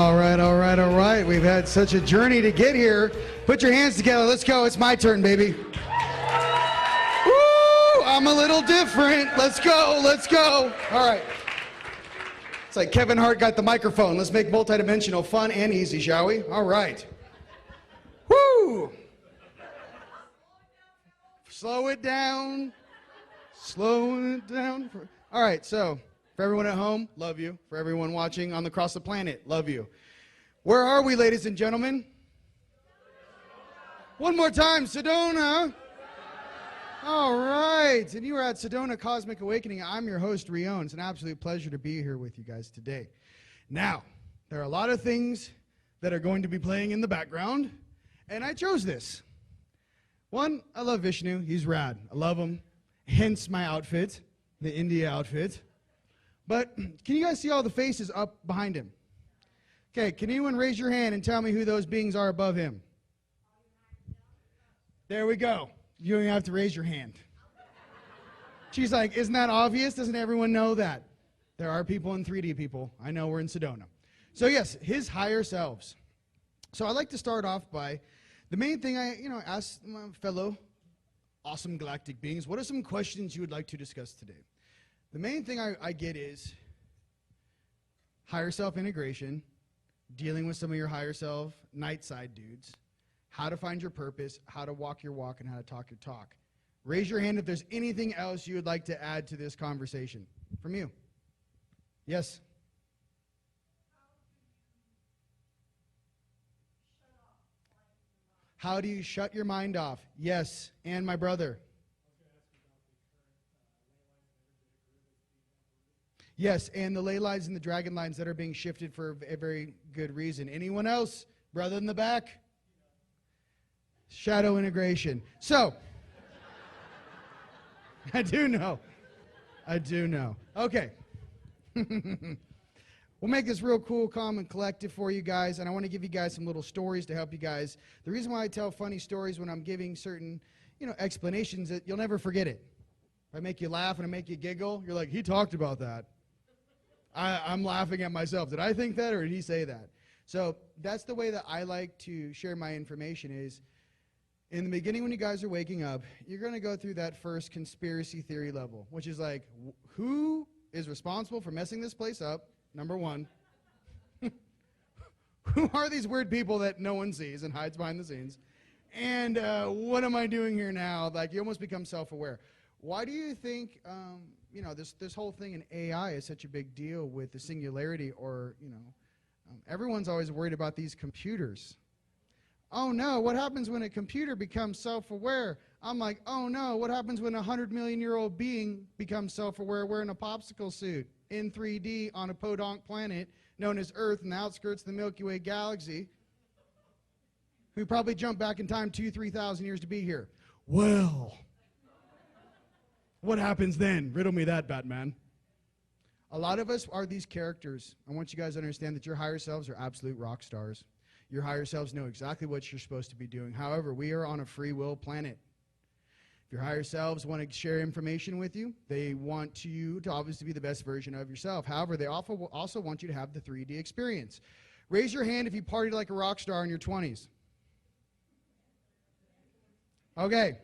All right, all right, all right. We've had such a journey to get here. Put your hands together. Let's go. It's my turn, baby. Woo! I'm a little different. Let's go. Let's go. All right. It's like Kevin Hart got the microphone. Let's make multidimensional fun and easy, shall we? All right. Woo! Slow it down. Slow it down. All right, so for everyone at home, love you. For everyone watching across the planet, love you. Where are we, ladies and gentlemen? One more time, Sedona. All right, and you are at Sedona Cosmic Awakening. I'm your host, Rion. It's an absolute pleasure to be here with you guys today. Now, there are a lot of things that are going to be playing in the background, and I chose this. One, I love Vishnu. He's rad. I love him. Hence my outfit, the India outfit. But can you guys see all the faces up behind him? Okay, can anyone raise your hand and tell me who those beings are above him? There we go. You don't even have to raise your hand. She's like, isn't that obvious? Doesn't everyone know that? There are people in 3D, people. I know we're in Sedona. So yes, his higher selves. So I'd like to start off by the main thing I ask my fellow awesome galactic beings, what are some questions you would like to discuss today? The main thing I get is higher self integration, dealing with some of your higher self night side dudes, how to find your purpose, how to walk your walk, and how to talk your talk. Raise your hand if there's anything else you would like to add to this conversation. From you. Yes? How do you shut your mind off? Yes, and my brother. Yes, and the ley lines and the dragon lines that are being shifted for a very good reason. Anyone else? Brother in the back? Shadow integration. So, I do know. Okay. We'll make this real cool, calm, and collective for you guys, and I want to give you guys some little stories to help you guys. The reason why I tell funny stories when I'm giving certain, explanations, that you'll never forget it. If I make you laugh and I make you giggle, you're like, he talked about that. I'm laughing at myself. Did I think that, or did he say that? So that's the way that I like to share my information is, in the beginning when you guys are waking up, you're going to go through that first conspiracy theory level, which is like, who is responsible for messing this place up? Number one. Who are these weird people that no one sees and hides behind the scenes? And what am I doing here now? Like, you almost become self-aware. Why do you think, this whole thing in AI is such a big deal with the singularity or, everyone's always worried about these computers. Oh no, what happens when a computer becomes self-aware? I'm like, oh no, what happens when a 100-million-year-old being becomes self-aware wearing a popsicle suit in 3D on a podunk planet known as Earth in the outskirts of the Milky Way galaxy, who probably jumped back in time 2,000-3,000 years to be here? Well, what happens then? Riddle me that, Batman. A lot of us are these characters. I want you guys to understand that your higher selves are absolute rock stars. Your higher selves know exactly what you're supposed to be doing. However, we are on a free will planet. If your higher selves want to share information with you, they want you to obviously be the best version of yourself. However, they also want you to have the 3D experience. Raise your hand if you partied like a rock star in your 20s. Okay.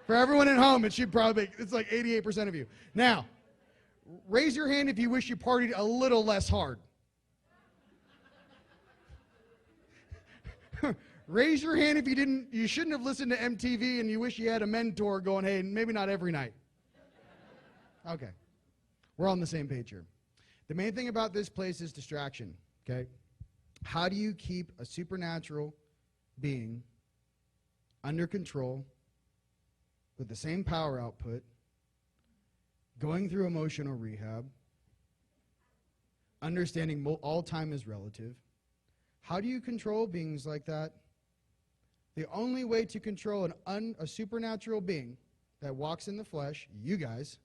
For everyone at home, it's like 88% of you. Now, raise your hand if you wish you partied a little less hard. Raise your hand if you shouldn't have listened to MTV and you wish you had a mentor going, hey, maybe not every night. Okay. We're on the same page here. The main thing about this place is distraction, okay? How do you keep a supernatural being under control with the same power output, going through emotional rehab, understanding all time is relative? How do you control beings like that? The only way to control a supernatural being that walks in the flesh, you guys,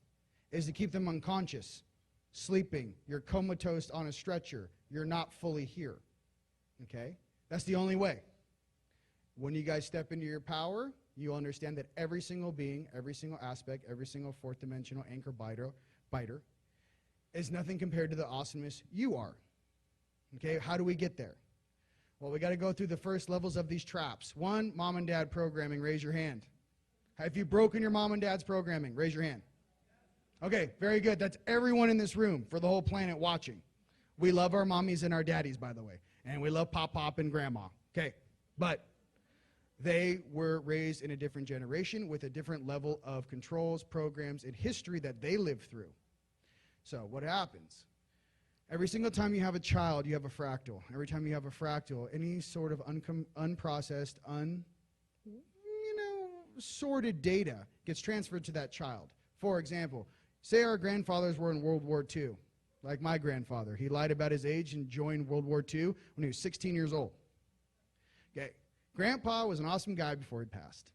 is to keep them unconscious, sleeping. You're comatose on a stretcher. You're not fully here. Okay? That's the only way. When you guys step into your power, you'll understand that every single being, every single aspect, every single fourth dimensional anchor biter is nothing compared to the awesomeness you are. Okay, how do we get there? Well, we got to go through the first levels of these traps. One, mom and dad programming. Raise your hand. Have you broken your mom and dad's programming? Raise your hand. Okay, very good. That's everyone in this room for the whole planet watching. We love our mommies and our daddies, by the way. And we love Pop and Grandma. Okay, but they were raised in a different generation with a different level of controls, programs, and history that they lived through. So what happens? Every single time you have a child, you have a fractal. Every time you have a fractal, any sort of unprocessed, sorted data gets transferred to that child. For example, say our grandfathers were in World War II, like my grandfather. He lied about his age and joined World War II when he was 16 years old. Okay, Grandpa was an awesome guy before he passed.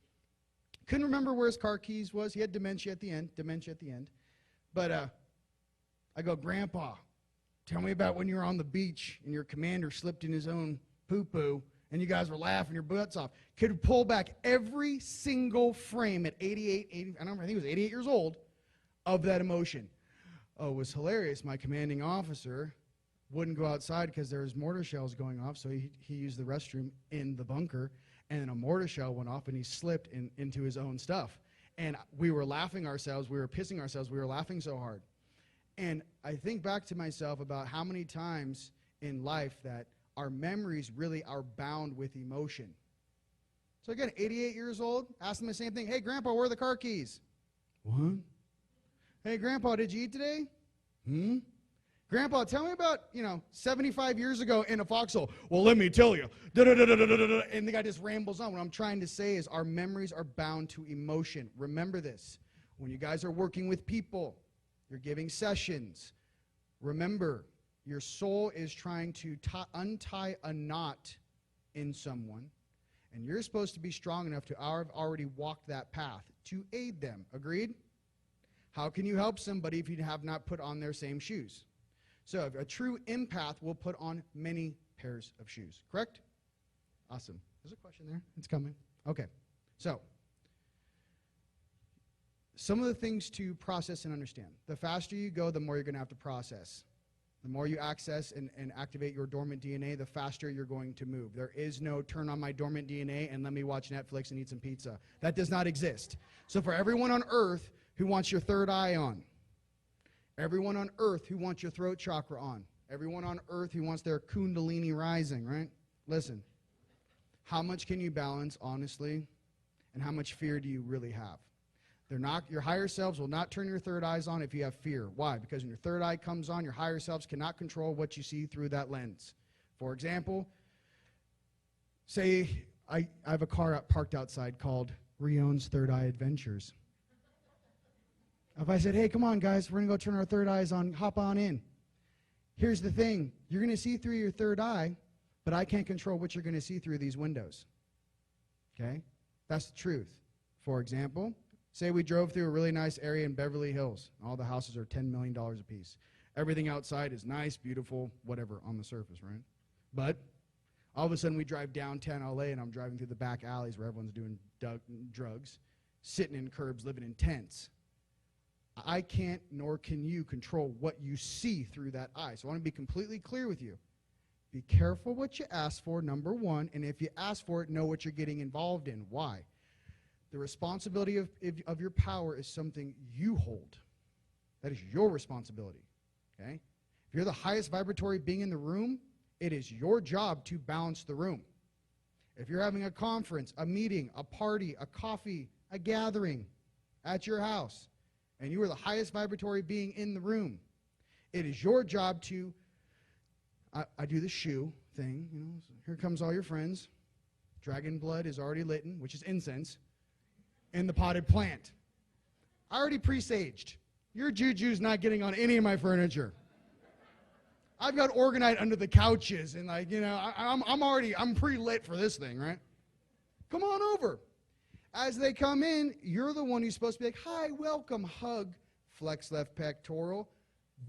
Couldn't remember where his car keys was. He had dementia at the end. But I go, Grandpa, tell me about when you were on the beach and your commander slipped in his own poo-poo and you guys were laughing your butts off. Could pull back every single frame at 88, I think it was 88 years old, of that emotion. Oh, it was hilarious. My commanding officer wouldn't go outside because there was mortar shells going off, so he used the restroom in the bunker, and then a mortar shell went off and he slipped into his own stuff. And we were laughing ourselves, we were pissing ourselves, we were laughing so hard. And I think back to myself about how many times in life that our memories really are bound with emotion. So again, 88 years old, ask them the same thing. Hey, Grandpa, where are the car keys? What? Hey, Grandpa, did you eat today? Grandpa, tell me about, 75 years ago in a foxhole. Well, let me tell you. And the guy just rambles on. What I'm trying to say is our memories are bound to emotion. Remember this. When you guys are working with people, you're giving sessions, remember, your soul is trying to untie a knot in someone, and you're supposed to be strong enough to have already walked that path to aid them. Agreed? How can you help somebody if you have not put on their same shoes? So a true empath will put on many pairs of shoes. Correct? Awesome. There's a question there. It's coming. Okay. So some of the things to process and understand. The faster you go, the more you're going to have to process. The more you access and activate your dormant DNA, the faster you're going to move. There is no turn on my dormant DNA and let me watch Netflix and eat some pizza. That does not exist. So for everyone on earth who wants your third eye on, everyone on earth who wants your throat chakra on, everyone on earth who wants their kundalini rising, right? Listen, how much can you balance honestly, and how much fear do you really have? Your higher selves will not turn your third eyes on if you have fear. Why? Because when your third eye comes on, your higher selves cannot control what you see through that lens. For example, say I have a car parked outside called Rion's Third Eye Adventures. If I said, hey, come on, guys, we're going to go turn our third eyes on, hop on in. Here's the thing. You're going to see through your third eye, but I can't control what you're going to see through these windows. Okay? That's the truth. For example, say we drove through a really nice area in Beverly Hills. All the houses are $10 million a piece. Everything outside is nice, beautiful, whatever on the surface, right? But all of a sudden we drive downtown LA and I'm driving through the back alleys where everyone's doing drugs, sitting in curbs, living in tents. I can't, nor can you, control what you see through that eye. So I want to be completely clear with you. Be careful what you ask for, number one, and if you ask for it, know what you're getting involved in. Why? The responsibility of your power is something you hold. That is your responsibility, okay? If you're the highest vibratory being in the room, it is your job to balance the room. If you're having a conference, a meeting, a party, a coffee, a gathering at your house, and you are the highest vibratory being in the room, it is your job to, I do the shoe thing, so here comes all your friends. Dragon blood is already lit, which is incense, in the potted plant. I already presaged. Your juju's not getting on any of my furniture. I've got organite under the couches, and I'm pre-lit for this thing, right? Come on over. As they come in, you're the one who's supposed to be like, hi, welcome, hug, flex left pectoral,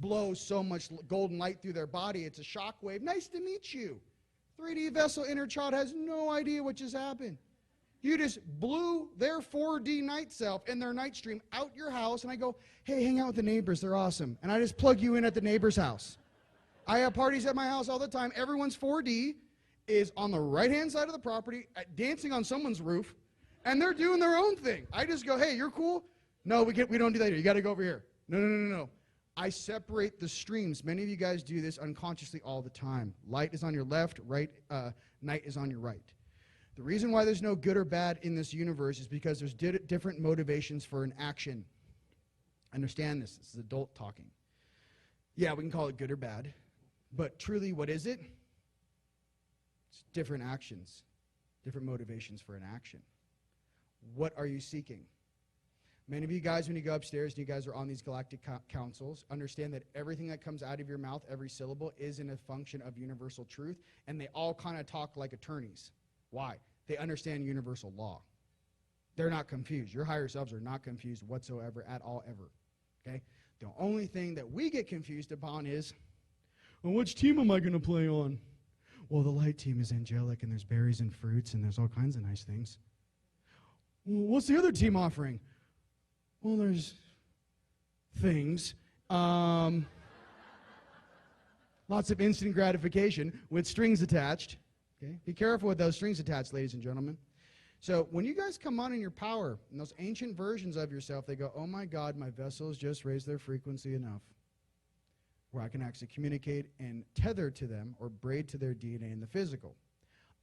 blow so much golden light through their body, it's a shock wave. Nice to meet you. 3D vessel inner child has no idea what just happened. You just blew their 4D night self and their night stream out your house, and I go, hey, hang out with the neighbors, they're awesome. And I just plug you in at the neighbor's house. I have parties at my house all the time. Everyone's 4D is on the right-hand side of the property, dancing on someone's roof, and they're doing their own thing. I just go, hey, you're cool? No, we don't do that here. You got to go over here. No. I separate the streams. Many of you guys do this unconsciously all the time. Light is on your left, night is on your right. The reason why there's no good or bad in this universe is because there's different motivations for an action. Understand this. This is adult talking. Yeah, we can call it good or bad, but truly, what is it? It's different actions, different motivations for an action. What are you seeking? Many of you guys, when you go upstairs and you guys are on these galactic councils, understand that everything that comes out of your mouth, every syllable, is in a function of universal truth, and they all kind of talk like attorneys. Why? They understand universal law. They're not confused. Your higher selves are not confused whatsoever at all ever. Okay? The only thing that we get confused upon is, well, which team am I going to play on? Well, the light team is angelic, and there's berries and fruits, and there's all kinds of nice things. Well, what's the other team offering? Well, there's things. Lots of instant gratification with strings attached. Okay? Be careful with those strings attached, ladies and gentlemen. So when you guys come on in your power, in those ancient versions of yourself, they go, oh my God, my vessels just raised their frequency enough where I can actually communicate and tether to them or braid to their DNA in the physical.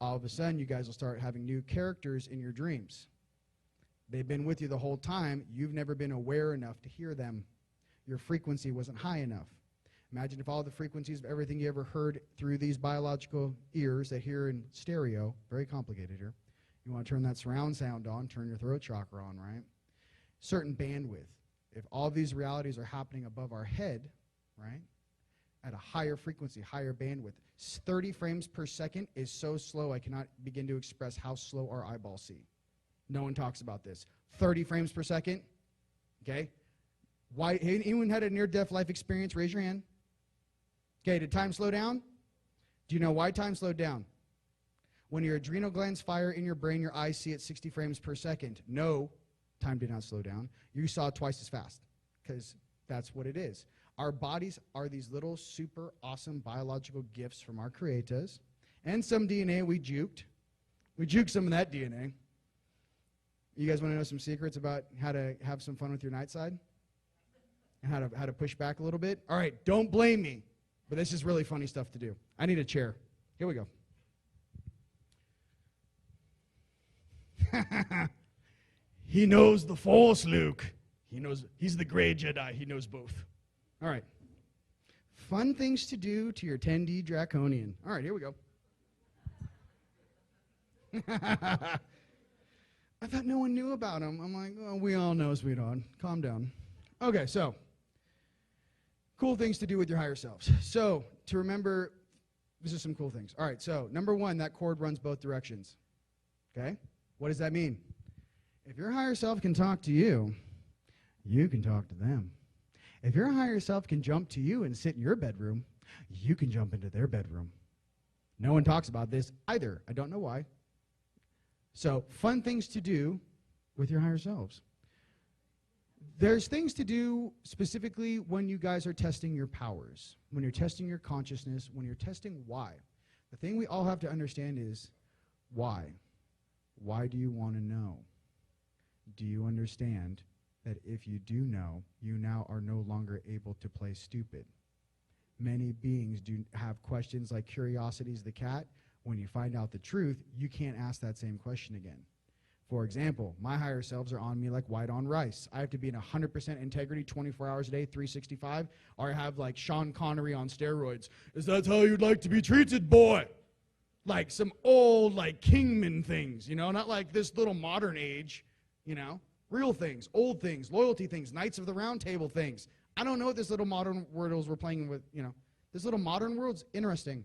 All of a sudden, you guys will start having new characters in your dreams. They've been with you the whole time. You've never been aware enough to hear them. Your frequency wasn't high enough. Imagine if all the frequencies of everything you ever heard through these biological ears that hear in stereo, very complicated here. You want to turn that surround sound on, turn your throat chakra on, right? Certain bandwidth. If all these realities are happening above our head, right, at a higher frequency, higher bandwidth, 30 frames per second is so slow I cannot begin to express how slow our eyeballs see. No one talks about this. 30 frames per second, okay? Why? Anyone had a near-death life experience? Raise your hand. Okay, did time slow down? Do you know why time slowed down? When your adrenal glands fire in your brain, your eyes see at 60 frames per second. No, time did not slow down. You saw twice as fast because that's what it is. Our bodies are these little super awesome biological gifts from our creators and some DNA we juked. We juked some of that DNA. You guys want to know some secrets about how to have some fun with your night side? And how to push back a little bit? All right, don't blame me, but this is really funny stuff to do. I need a chair. Here we go. He knows the Force, Luke. He knows he's the gray Jedi. He knows both. All right. Fun things to do to your 10D Draconian. All right, here we go. I thought no one knew about him. I'm like, oh, we all know, sweetheart. Calm down. Okay, so cool things to do with your higher selves. So to remember, this is some cool things. All right, so number one, that cord runs both directions. Okay? What does that mean? If your higher self can talk to you, you can talk to them. If your higher self can jump to you and sit in your bedroom, you can jump into their bedroom. No one talks about this either. I don't know why. So, fun things to do with your higher selves. There's things to do specifically when you guys are testing your powers, when you're testing your consciousness, when you're testing why. The thing we all have to understand is why. Why do you want to know? Do you understand that if you do know, you now are no longer able to play stupid? Many beings do have questions like curiosity's the cat. When you find out the truth, you can't ask that same question again. For example, my higher selves are on me like white on rice. I have to be in 100% integrity 24 hours a day, 365, or I have like Sean Connery on steroids. Is that how you'd like to be treated, boy? Like some old like Kingman things, you know, not like this little modern age, you know, real things, old things, loyalty things, Knights of the Round Table things. I don't know what this little modern world we're playing with, you know. This little modern world's interesting.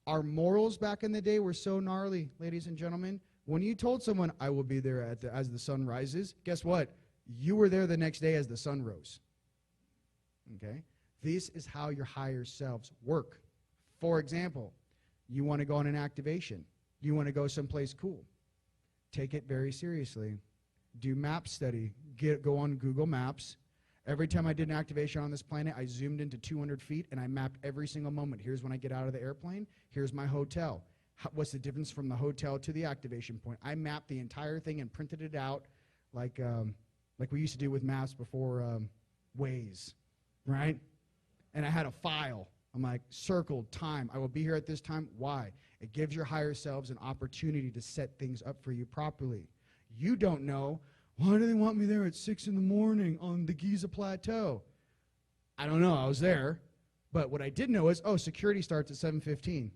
Our morals back in the day were so gnarly, ladies and gentlemen. When you told someone, I will be there as the sun rises, guess what? You were there the next day as the sun rose. Okay? This is how your higher selves work. For example, you want to go on an activation. You want to go someplace cool. Take it very seriously. Do map study. Go on Google Maps Every time I did an activation on this planet, I zoomed into 200 feet, and I mapped every single moment. Here's when I get out of the airplane. Here's my hotel. What's the difference from the hotel to the activation point? I mapped the entire thing and printed it out like we used to do with maps before Waze, right? And I had a file. I'm like, circled time. I will be here at this time. Why? It gives your higher selves an opportunity to set things up for you properly. You don't know, why do they want me there at 6 in the morning on the Giza Plateau? I don't know. I was there. But what I did know is, security starts at 7:15.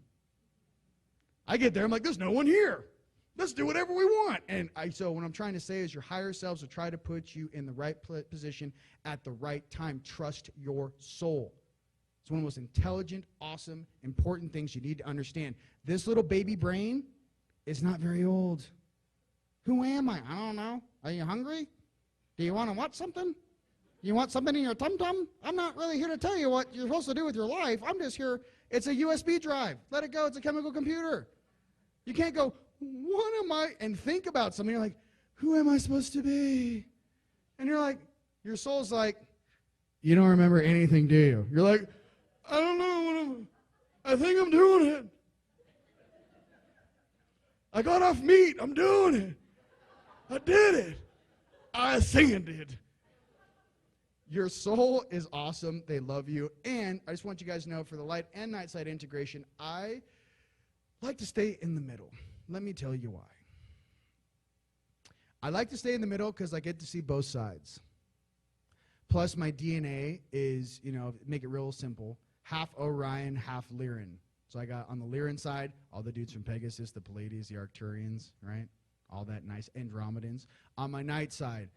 I get there. I'm like, there's no one here. Let's do whatever we want. And so what I'm trying to say is your higher selves will try to put you in the right position at the right time. Trust your soul. It's one of the most intelligent, awesome, important things you need to understand. This little baby brain is not very old. Who am I? I don't know. Are you hungry? Do you want to watch something? You want something in your tum-tum? I'm not really here to tell you what you're supposed to do with your life. I'm just here. It's a USB drive. Let it go. It's a chemical computer. You can't go, what am I? And think about something. You're like, who am I supposed to be? And you're like, your soul's like, you don't remember anything, do you? You're like, I don't know. I think I'm doing it. I got off meat. I'm doing it. I did it. I think I did. Your soul is awesome. They love you. And I just want you guys to know, for the light and night side integration, I like to stay in the middle. Let me tell you why. I like to stay in the middle because I get to see both sides. Plus, my DNA is, make it real simple, half Orion, half Lyran. So I got on the Lyran side, all the dudes from Pegasus, the Pleiades, the Arcturians, right? All that nice Andromedans. On my night side,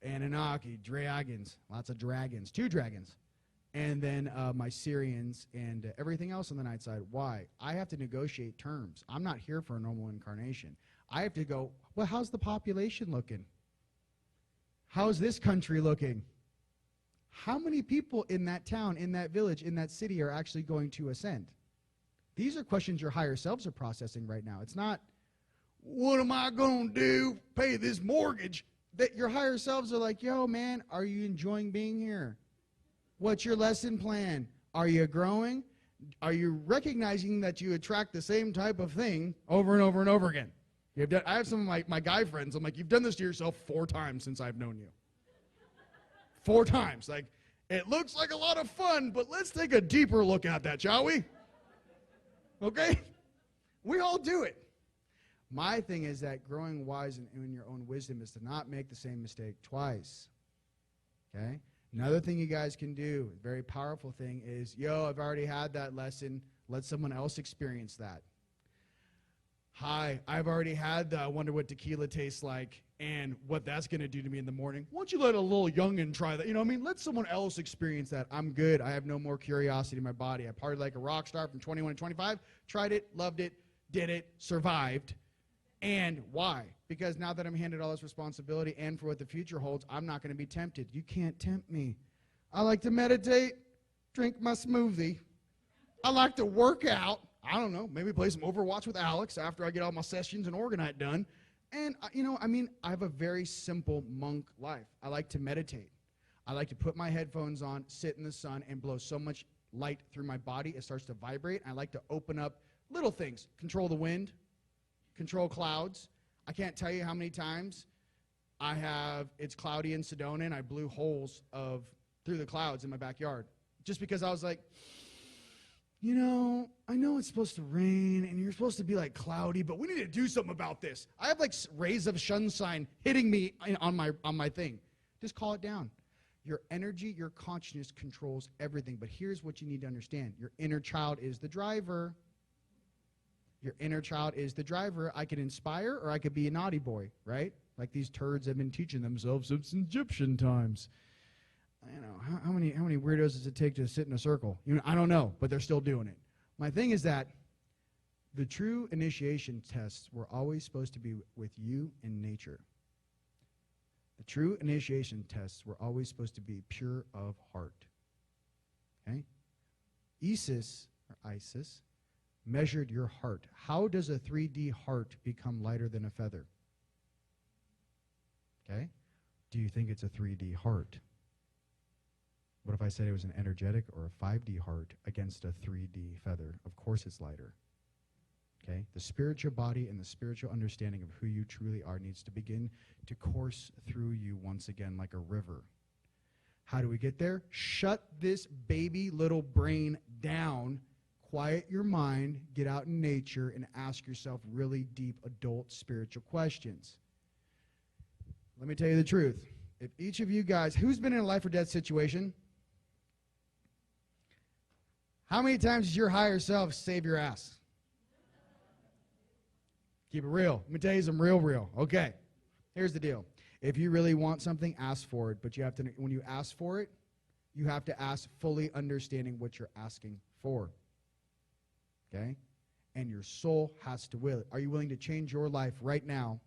Anunnaki, dragons, lots of dragons, 2 dragons. And then my Syrians and everything else on the night side. Why? I have to negotiate terms. I'm not here for a normal incarnation. I have to go, well, how's the population looking? How's this country looking? How many people in that town, in that village, in that city are actually going to ascend? These are questions your higher selves are processing right now. It's not, what am I going to do? Pay this mortgage. That your higher selves are like, yo, man, are you enjoying being here? What's your lesson plan? Are you growing? Are you recognizing that you attract the same type of thing over and over and over again? I have some of my guy friends. I'm like, you've done this to yourself 4 times since I've known you. 4 times. Like, it looks like a lot of fun, but let's take a deeper look at that, shall we? Okay? We all do it. My thing is that growing wise in your own wisdom is to not make the same mistake twice. Okay? Another thing you guys can do, a very powerful thing, is, I've already had that lesson. Let someone else experience that. Hi, I've already had the I wonder what tequila tastes like and what that's going to do to me in the morning. Why don't you let a little youngin' try that? Let someone else experience that. I'm good. I have no more curiosity in my body. I partied like a rock star from 21 to 25, tried it, loved it, did it, survived. And why? Because now that I'm handed all this responsibility and for what the future holds, I'm not going to be tempted. You can't tempt me. I like to meditate, drink my smoothie. I like to work out. I don't know, maybe play some Overwatch with Alex after I get all my sessions and Orgonite done. And, I have a very simple monk life. I like to meditate. I like to put my headphones on, sit in the sun, and blow so much light through my body, it starts to vibrate. I like to open up little things, control the wind, control clouds. I can't tell you how many times it's cloudy in Sedona, and I blew holes through the clouds in my backyard. Just because I was like, I know it's supposed to rain, and you're supposed to be like cloudy, but we need to do something about this. I have like rays of sunshine hitting me on my thing. Just call it down. Your energy, your consciousness controls everything. But here's what you need to understand. Your inner child is the driver. Your inner child is the driver. I could inspire or I could be a naughty boy, right? Like these turds have been teaching themselves since Egyptian times. How many weirdos does it take to sit in a circle? I don't know, but they're still doing it. My thing is that the true initiation tests were always supposed to be with you in nature. The true initiation tests were always supposed to be pure of heart. Okay? Isis measured your heart. How does a 3D heart become lighter than a feather? Okay? Do you think it's a 3D heart? What if I said it was an energetic or a 5D heart against a 3D feather? Of course it's lighter. Okay? The spiritual body and the spiritual understanding of who you truly are needs to begin to course through you once again like a river. How do we get there? Shut this baby little brain down, quiet your mind, get out in nature, and ask yourself really deep adult spiritual questions. Let me tell you the truth. If each of you guys, who's been in a life or death situation? How many times did your higher self save your ass? Keep it real. Let me tell you some real. Okay, here's the deal. If you really want something, ask for it. But you have to, when you ask for it, you have to ask fully understanding what you're asking for. Okay? And your soul has to will it. Are you willing to change your life right now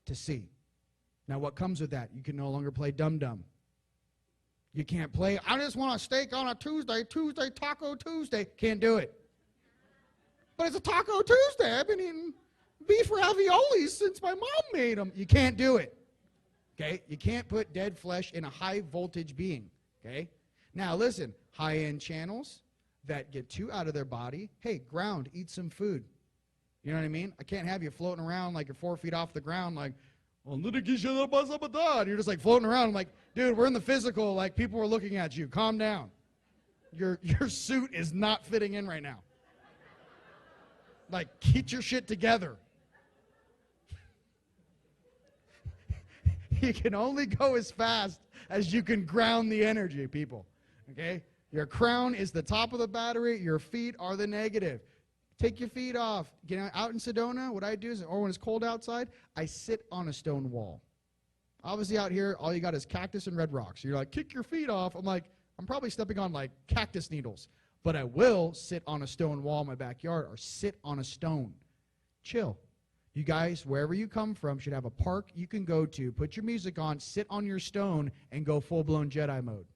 to see? Now, what comes with that? You can no longer play dum-dum. You can't play, I just want a steak on a Tuesday, Taco Tuesday. Can't do it. But it's a Taco Tuesday. I've been eating beef raviolis since my mom made them. You can't do it. Okay? You can't put dead flesh in a high voltage being. Okay? Now, listen, high-end channels that get too out of their body, hey, ground, eat some food. You know what I mean? I can't have you floating around like you're 4 feet off the ground like, and you're just like floating around. I'm like, dude, we're in the physical. Like, people are looking at you. Calm down. Your suit is not fitting in right now. Like, get your shit together. You can only go as fast as you can ground the energy, people. Okay? Your crown is the top of the battery. Your feet are the negative. Take your feet off. Get out in Sedona, what I do is, or when it's cold outside, I sit on a stone wall. Obviously out here, all you got is cactus and red rocks. You're like, kick your feet off. I'm like, I'm probably stepping on like cactus needles. But I will sit on a stone wall in my backyard or sit on a stone. Chill. You guys, wherever you come from, should have a park you can go to, put your music on, sit on your stone, and go full-blown Jedi mode.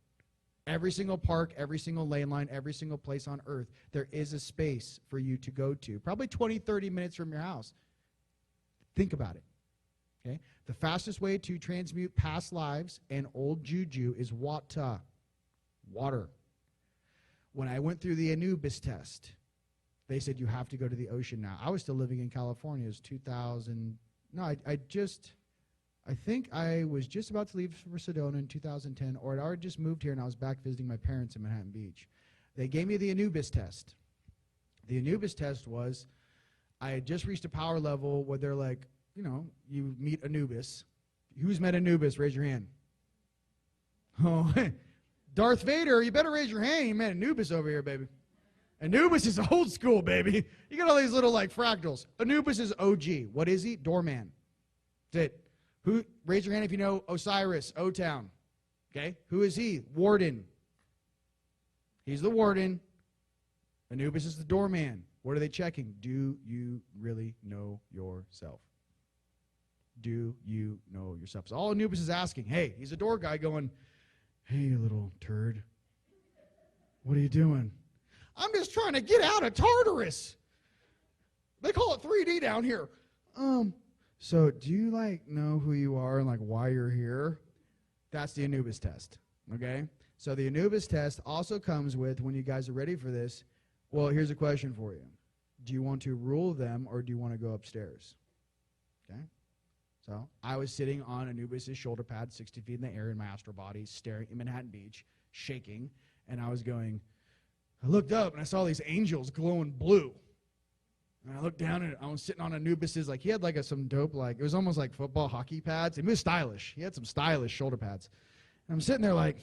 Every single park, every single lane line, every single place on earth, there is a space for you to go to. Probably 20, 30 minutes from your house. Think about it. Okay? The fastest way to transmute past lives and old juju is water. Water. When I went through the Anubis test, they said you have to go to the ocean now. I was still living in California. It was 2000. No, I think I was just about to leave for Sedona in 2010, or I'd already just moved here and I was back visiting my parents in Manhattan Beach. They gave me the Anubis test. The Anubis test was, I had just reached a power level where they're like, you know, you meet Anubis. Who's met Anubis? Raise your hand. Oh, Darth Vader, you better raise your hand. You met Anubis over here, baby. Anubis is old school, baby. You got all these little like fractals. Anubis is OG. What is he? Doorman. That's it. Who? Raise your hand if you know Osiris, O-Town. Okay? Who is he? Warden. He's the warden. Anubis is the doorman. What are they checking? Do you really know yourself? Do you know yourself? So all Anubis is asking, hey, he's a door guy going, hey, you little turd. What are you doing? I'm just trying to get out of Tartarus. They call it 3D down here. So do you like know who you are and like why you're here? That's the Anubis test, okay? So the Anubis test also comes with, when you guys are ready for this, well, here's a question for you. Do you want to rule them or do you want to go upstairs? Okay? So I was sitting on Anubis' shoulder pad, 60 feet in the air in my astral body, staring at Manhattan Beach, shaking, and I was going, I looked up and I saw these angels glowing blue. And I looked down and I was sitting on Anubis's, like he had like some dope, like it was almost like football hockey pads. He was stylish. He had some stylish shoulder pads. And I'm sitting there like,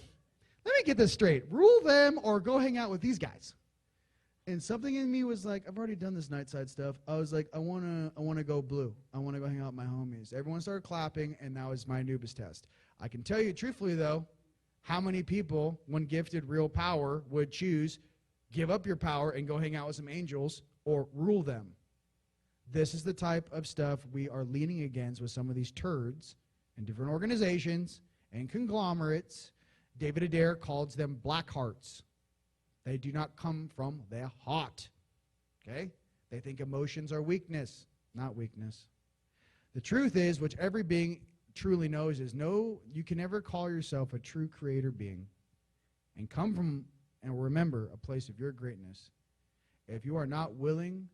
let me get this straight. Rule them or go hang out with these guys. And something in me was like, I've already done this nightside stuff. I was like, I wanna go blue. I wanna go hang out with my homies. Everyone started clapping, and that was my Anubis test. I can tell you truthfully though, how many people, when gifted real power, would choose give up your power and go hang out with some angels or rule them? This is the type of stuff we are leaning against with some of these turds in different organizations and conglomerates. David Adair calls them black hearts. They do not come from their heart. Okay? They think emotions are weakness, not weakness. The truth is, which every being truly knows, is no, you can never call yourself a true creator being and come from and remember a place of your greatness, if you are not willing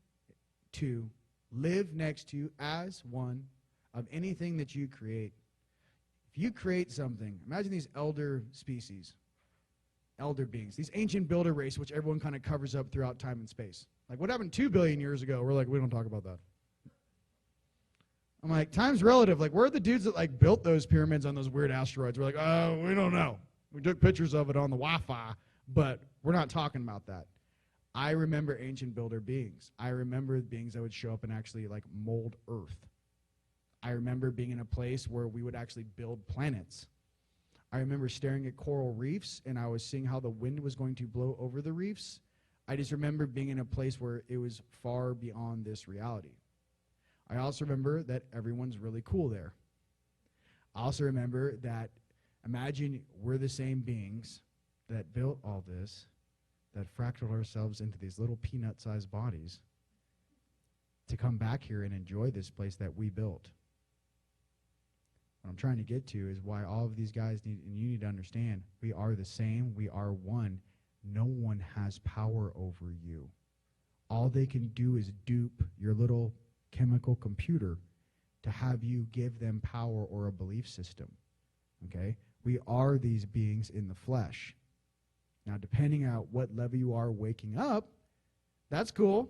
to live next to as one of anything that you create, if you create something, imagine these elder species, elder beings, these ancient builder race, which everyone kind of covers up throughout time and space. Like, what happened 2 billion years ago? We're like, we don't talk about that. I'm like, time's relative. Like, where are the dudes that like built those pyramids on those weird asteroids? We're like, oh, we don't know. We took pictures of it on the Wi-Fi, but we're not talking about that. I remember ancient builder beings. I remember beings that would show up and actually like mold Earth. I remember being in a place where we would actually build planets. I remember staring at coral reefs, and I was seeing how the wind was going to blow over the reefs. I just remember being in a place where it was far beyond this reality. I also remember that everyone's really cool there. I also remember that, imagine we're the same beings that built all this, that fractaled ourselves into these little peanut-sized bodies to come back here and enjoy this place that we built. What I'm trying to get to is why all of these guys need, and you need to understand, we are the same, we are one. No one has power over you. All they can do is dupe your little chemical computer to have you give them power or a belief system. Okay? We are these beings in the flesh. Now, depending on what level you are waking up, that's cool.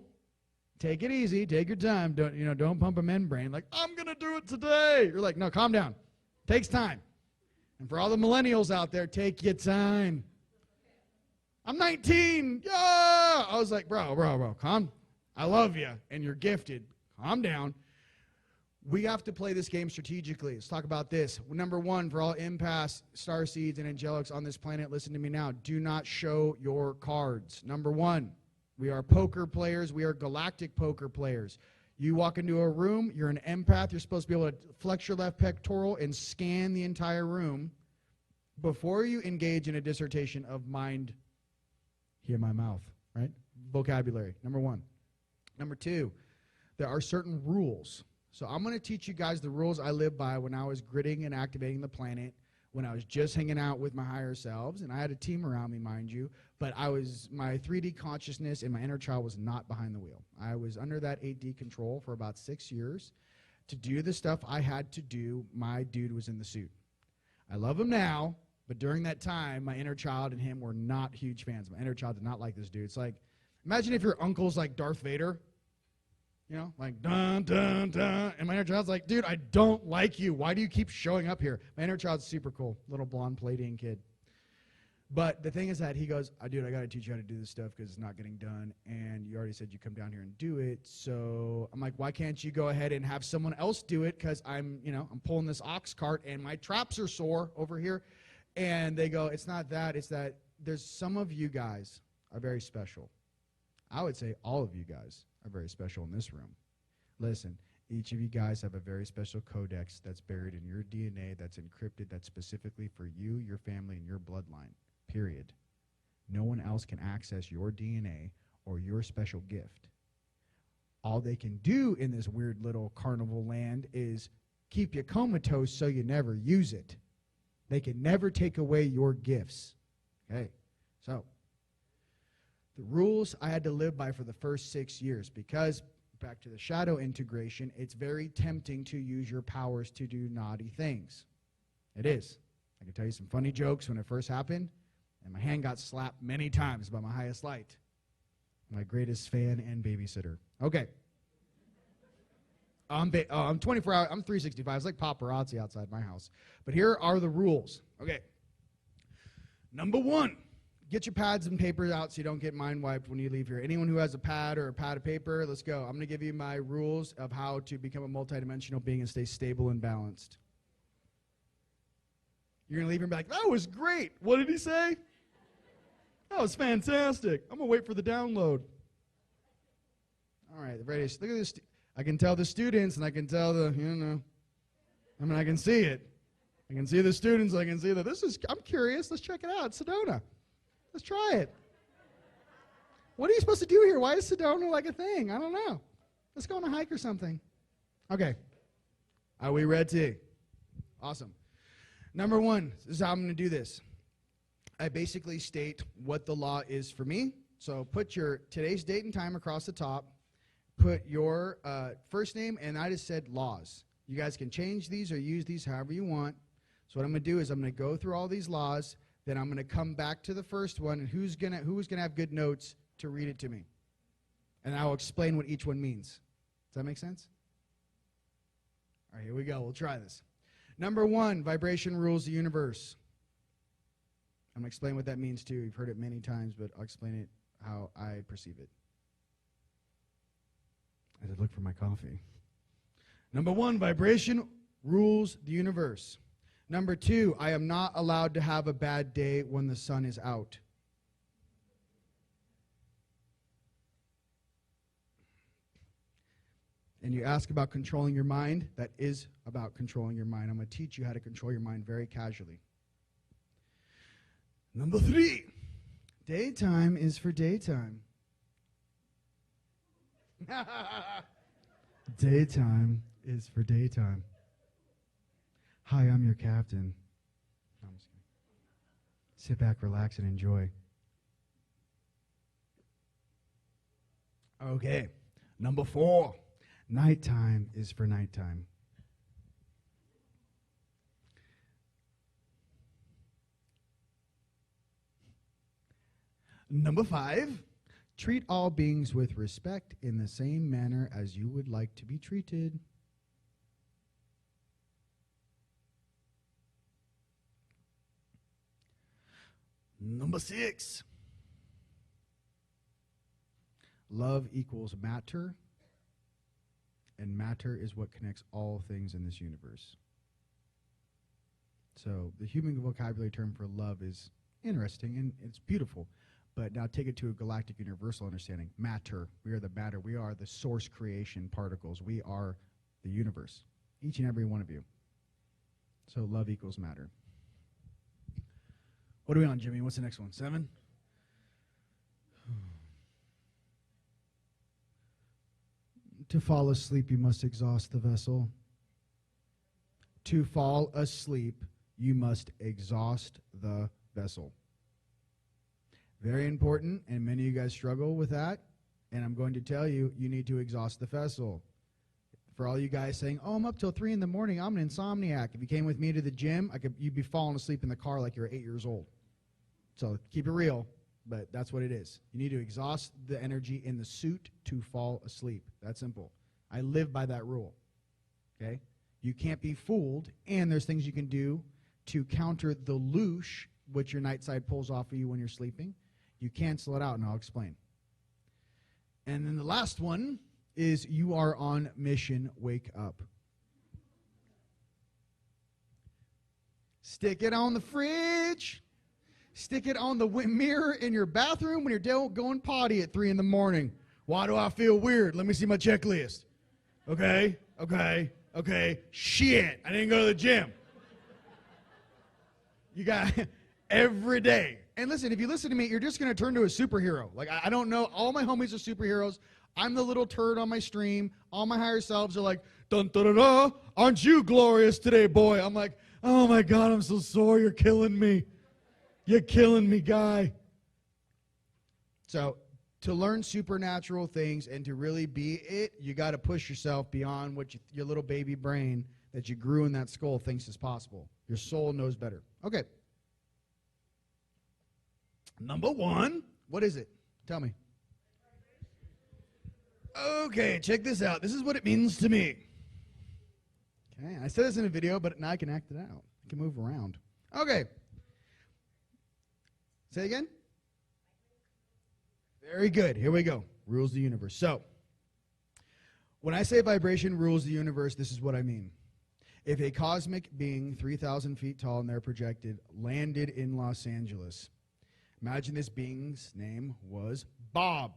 Take it easy. Take your time. Don't pump a membrane like, I'm going to do it today. You're like, no, calm down. Takes time. And for all the millennials out there, take your time. I'm 19. Yeah. I was like, bro, calm. I love you, and you're gifted. Calm down. We have to play this game strategically. Let's talk about this. Number one, for all empaths, starseeds, and angelics on this planet, listen to me now. Do not show your cards. Number one, we are poker players. We are galactic poker players. You walk into a room, you're an empath. You're supposed to be able to flex your left pectoral and scan the entire room before you engage in a dissertation of mind, hear my mouth, right? Vocabulary, number one. Number two, there are certain rules. So I'm going to teach you guys the rules I lived by when I was gridding and activating the planet, when I was just hanging out with my higher selves, and I had a team around me, mind you, but my 3D consciousness and my inner child was not behind the wheel. I was under that 8D control for about 6 years. To do the stuff I had to do, my dude was in the suit. I love him now, but during that time, my inner child and him were not huge fans. My inner child did not like this dude. It's like, imagine if your uncle's like Darth Vader. You know, like, dun, dun, dun. And my inner child's like, dude, I don't like you. Why do you keep showing up here? My inner child's super cool, little blonde Palladian kid. But the thing is that he goes, dude, I got to teach you how to do this stuff because it's not getting done. And you already said you come down here and do it. So I'm like, why can't you go ahead and have someone else do it? Because I'm pulling this ox cart and my traps are sore over here. And they go, it's not that. It's that there's some of you guys are very special. I would say all of you guys are very special in this room. Listen, each of you guys have a very special codex that's buried in your DNA, that's encrypted, that's specifically for you, your family, and your bloodline, period. No one else can access your DNA or your special gift. All they can do in this weird little carnival land is keep you comatose so you never use it. They can never take away your gifts. Okay, so the rules I had to live by for the first 6 years, because back to the shadow integration, it's very tempting to use your powers to do naughty things. It is. I can tell you some funny jokes when it first happened, and my hand got slapped many times by my highest light, my greatest fan and babysitter. Okay. I'm 24 hours, I'm 365. It's like paparazzi outside my house. But here are the rules. Okay. Number one. Get your pads and papers out so you don't get mind wiped when you leave here. Anyone who has a pad or a pad of paper, let's go. I'm going to give you my rules of how to become a multidimensional being and stay stable and balanced. You're going to leave here and be like, that was great. What did he say? That was fantastic. I'm going to wait for the download. All right, ready? Look at this. I can tell the students and I can tell I can see it. I can see the students. I can see that I'm curious. Let's check it out. Sedona. Let's try it. What are you supposed to do here? Why is Sedona like a thing? I don't know. Let's go on a hike or something. Okay. Are we ready? Awesome. Number one, this is how I'm going to do this. I basically state what the law is for me. So put your today's date and time across the top. Put your first name, and I just said laws. You guys can change these or use these however you want. So what I'm going to do is I'm going to go through all these laws. Then I'm going to come back to the first one, and who's going to have good notes to read it to me. And I'll explain what each one means. Does that make sense? All right, here we go. We'll try this. Number 1, vibration rules the universe. I'm going to explain what that means too. You've heard it many times, but I'll explain it how I perceive it. As I look for my coffee. Number 1, vibration rules the universe. Number 2, I am not allowed to have a bad day when the sun is out. And you ask about controlling your mind. That is about controlling your mind. I'm going to teach you how to control your mind very casually. Number 3, daytime is for daytime. Daytime is for daytime. Hi, I'm your captain. No, I'm just kidding. Sit back, relax, and enjoy. Okay. Number 4, nighttime is for nighttime. Number 5, treat all beings with respect in the same manner as you would like to be treated. Number 6, love equals matter, and matter is what connects all things in this universe. So the human vocabulary term for love is interesting and it's beautiful. But now take it to a galactic universal understanding. Matter. We are the matter. We are the source creation particles. We are the universe. Each and every one of you. So love equals matter. What are we on, Jimmy? What's the next one? 7? To fall asleep, you must exhaust the vessel. To fall asleep, you must exhaust the vessel. Very important, and many of you guys struggle with that, and I'm going to tell you, you need to exhaust the vessel. For all you guys saying, oh, I'm up till 3 in the morning, I'm an insomniac. If you came with me to the gym, you'd be falling asleep in the car like you're 8 years old. So keep it real, but that's what it is. You need to exhaust the energy in the suit to fall asleep. That's simple. I live by that rule, okay? You can't be fooled, and there's things you can do to counter the loosh, which your night side pulls off of you when you're sleeping. You cancel it out, and I'll explain. And then the last one is you are on mission, wake up. Stick it on the fridge. Stick it on the mirror in your bathroom when you're going potty at 3 in the morning. Why do I feel weird? Let me see my checklist. Okay. Shit, I didn't go to the gym. You got every day. And listen, if you listen to me, you're just going to turn to a superhero. Like, I don't know. All my homies are superheroes. I'm the little turd on my stream. All my higher selves are like, dun da da da, aren't you glorious today, boy? I'm like, oh my God, I'm so sore. You're killing me. You're killing me, guy. So to learn supernatural things and to really be it, you got to push yourself beyond what your little baby brain that you grew in that skull thinks is possible. Your soul knows better. Okay. Number 1, what is it? Tell me. Okay, check this out. This is what it means to me. Okay, I said this in a video, but now I can act it out. I can move around. Okay. Say it again. Very good. Here we go. Rules the universe. So, when I say vibration rules the universe, this is what I mean. If a cosmic being 3,000 feet tall and they're projected landed in Los Angeles, imagine this being's name was Bob.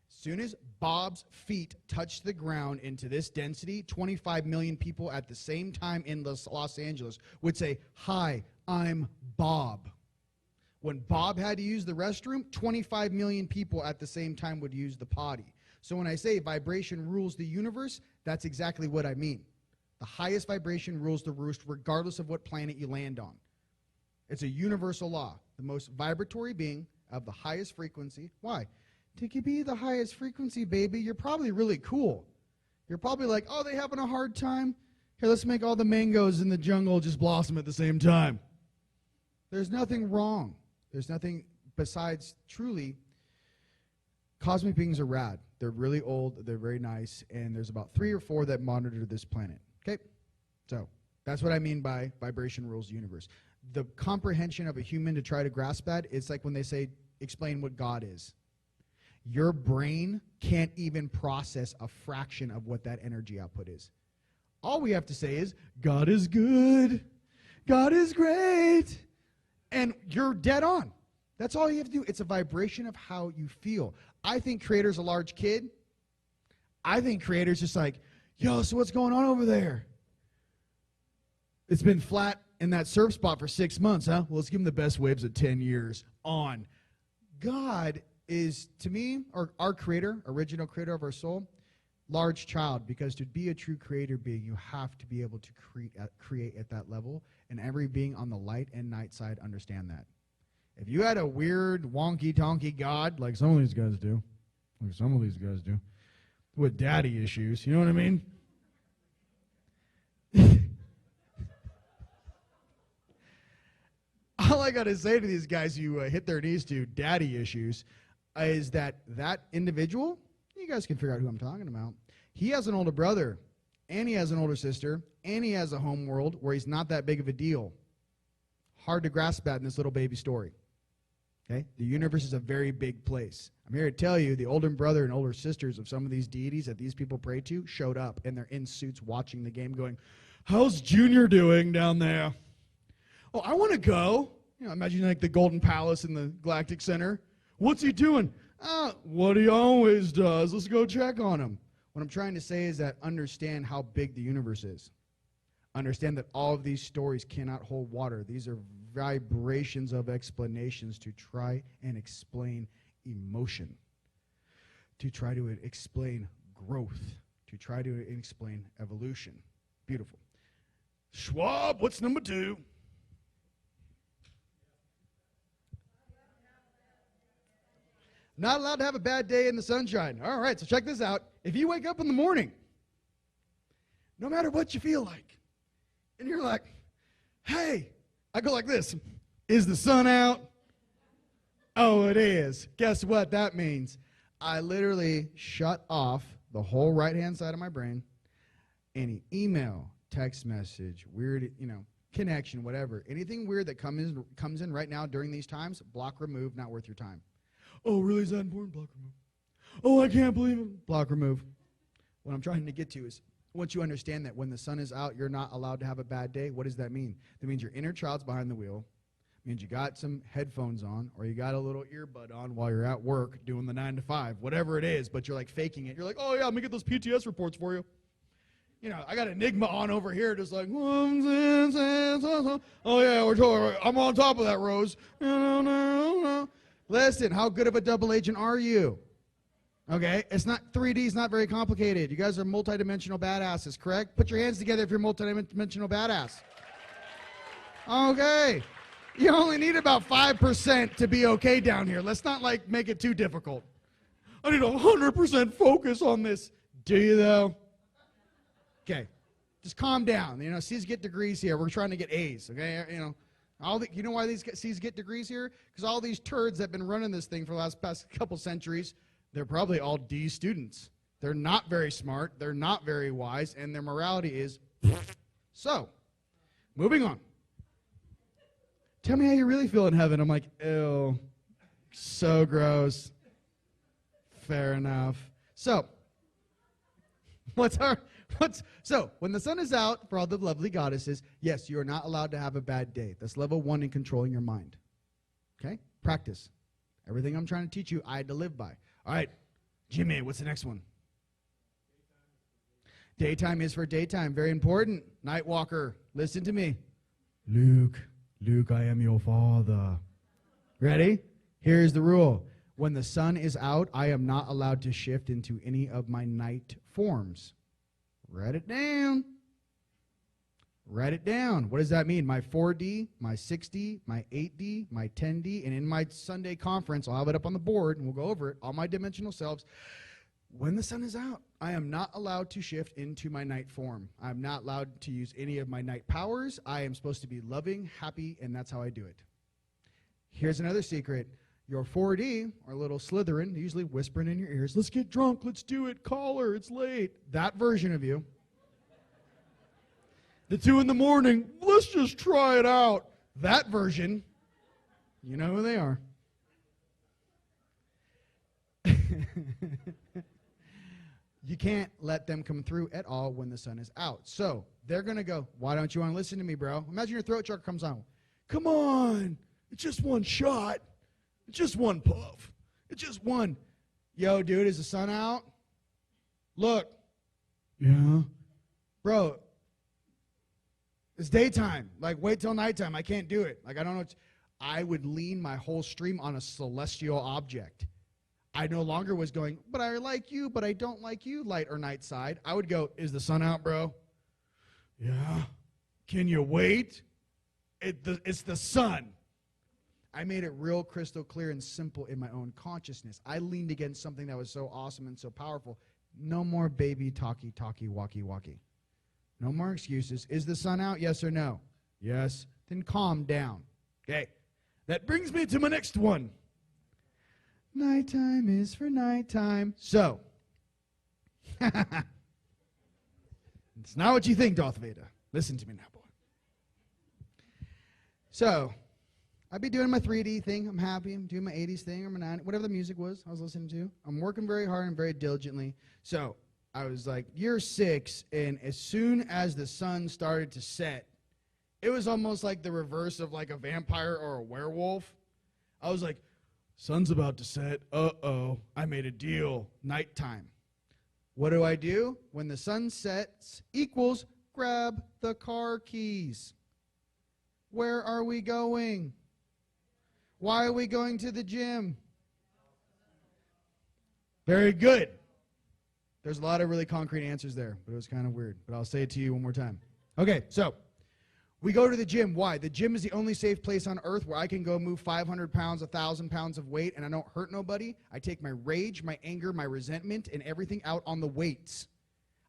As soon as Bob's feet touched the ground into this density, 25 million people at the same time in Los Angeles would say, "Hi, I'm Bob." When Bob had to use the restroom, 25 million people at the same time would use the potty. So when I say vibration rules the universe, that's exactly what I mean. The highest vibration rules the roost regardless of what planet you land on. It's a universal law. The most vibratory being of the highest frequency. Why? To be the highest frequency, baby, you're probably really cool. You're probably like, oh, they having a hard time? Here, let's make all the mangoes in the jungle just blossom at the same time. There's nothing wrong. There's nothing besides truly, cosmic beings are rad. They're really old, they're very nice, and there's about 3 or 4 that monitor this planet. Okay? So that's what I mean by vibration rules the universe. The comprehension of a human to try to grasp that, it's like when they say, explain what God is. Your brain can't even process a fraction of what that energy output is. All we have to say is, God is good. God is great. And you're dead on. That's all you have to do. It's a vibration of how you feel. I think Creator's a large kid. I think Creator's just like, yo, so what's going on over there? It's been flat in that surf spot for 6 months, huh? Well, let's give him the best waves of 10 years on. God is, to me, our creator, original creator of our soul, large child, because to be a true creator being, you have to be able to create at that level, and every being on the light and night side understand that. If you had a weird, wonky-tonky God, like some of these guys do, with daddy issues, you know what I mean? All I got to say to these guys who hit their knees to daddy issues is that individual, you guys can figure out who I'm talking about, he has an older brother, and he has an older sister, and he has a home world where he's not that big of a deal. Hard to grasp that in this little baby story. Okay? The universe is a very big place. I'm here to tell you the older brother and older sisters of some of these deities that these people pray to showed up, and they're in suits watching the game going, how's Junior doing down there? Oh, I want to go. You know, imagine like the Golden Palace in the Galactic Center. What's he doing? What he always does. Let's go check on him. What I'm trying to say is that understand how big the universe is. Understand that all of these stories cannot hold water. These are vibrations of explanations to try and explain emotion, to try to explain growth, to try to explain evolution. Beautiful. Schwab, what's number 2? Not allowed to have a bad day in the sunshine. All right, so check this out. If you wake up in the morning, no matter what you feel like, and you're like, hey, I go like this. Is the sun out? Oh, it is. Guess what that means? I literally shut off the whole right-hand side of my brain. Any email, text message, weird, connection, whatever. Anything weird that comes in right now during these times, block, remove, not worth your time. Oh, really? Is that important? Block, remove. Oh, I can't believe it. Block, remove. What I'm trying to get to is, once you understand that when the sun is out, you're not allowed to have a bad day, what does that mean? That means your inner child's behind the wheel. It means you got some headphones on, or you got a little earbud on while you're at work doing the 9 to 5, whatever it is, but you're like faking it. You're like, oh, yeah, let me get those PTS reports for you. I got Enigma on over here, just like, oh, yeah, I'm on top of that, Rose. Listen, how good of a double agent are you? Okay, it's not 3D is not very complicated. You guys are multidimensional badasses, correct? Put your hands together if you're multidimensional badass. Okay, you only need about 5% to be okay down here. Let's not make it too difficult. I need 100% focus on this. Do you though? Okay, just calm down. C's get degrees here. We're trying to get A's. Okay, you know why these C's get degrees here? Because all these turds that have been running this thing for the past couple centuries, they're probably all D students. They're not very smart. They're not very wise, and their morality is so. Moving on. Tell me how you really feel in heaven. I'm like, ew, so gross. Fair enough. So, so when the sun is out, for all the lovely goddesses, yes, you are not allowed to have a bad day. That's level 1 in controlling your mind. Okay? Practice. Everything I'm trying to teach you, I had to live by. All right, Jimmy, what's the next one? Daytime is for daytime. Very important. Night walker, listen to me. Luke, I am your father. Ready? Here's the rule. When the sun is out, I am not allowed to shift into any of my night forms. Write it down. Write it down. What does that mean? My 4D, my 6D, my 8D, my 10D, and in my Sunday conference, I'll have it up on the board, and we'll go over it, all my dimensional selves. When the sun is out, I am not allowed to shift into my night form. I'm not allowed to use any of my night powers. I am supposed to be loving, happy, and that's how I do it. Here's another secret. Your 4D, or little Slytherin, usually whispering in your ears, let's get drunk, let's do it, call her, it's late. That version of you. The 2 in the morning, let's just try it out. That version, you know who they are. You can't let them come through at all when the sun is out. So they're going to go, why don't you want to listen to me, bro? Imagine your throat chakra comes on. Come on, it's just one shot. It's just one puff. It's just one. Yo, dude, is the sun out? Look. Yeah. Bro, it's daytime. Like, wait till nighttime. I can't do it. Like, I don't know. I would lean my whole stream on a celestial object. I no longer was going, but I like you, but I don't like you, light or night side. I would go, is the sun out, bro? Yeah. Can you wait? It's the sun. I made it real crystal clear and simple in my own consciousness. I leaned against something that was so awesome and so powerful. No more baby talkie, walkie, walkie. No more excuses. Is the sun out? Yes or no? Yes. Then calm down. Okay. That brings me to my next one. Nighttime is for nighttime. So, it's not what you think, Darth Vader. Listen to me now, boy. So, I'd be doing my 3D thing. I'm happy. I'm doing my 80s thing or my 90s, whatever the music was I was listening to. I'm working very hard and very diligently. So I was like, year 6, and as soon as the sun started to set, it was almost like the reverse of like a vampire or a werewolf. I was like, sun's about to set. Uh-oh. I made a deal. Nighttime. What do? When the sun sets equals grab the car keys. Where are we going? Why are we going to the gym? Very good. There's a lot of really concrete answers there, but it was kind of weird. But I'll say it to you one more time. Okay, so we go to the gym. Why? The gym is the only safe place on earth where I can go move 500 pounds, 1,000 pounds of weight, and I don't hurt nobody. I take my rage, my anger, my resentment, and everything out on the weights.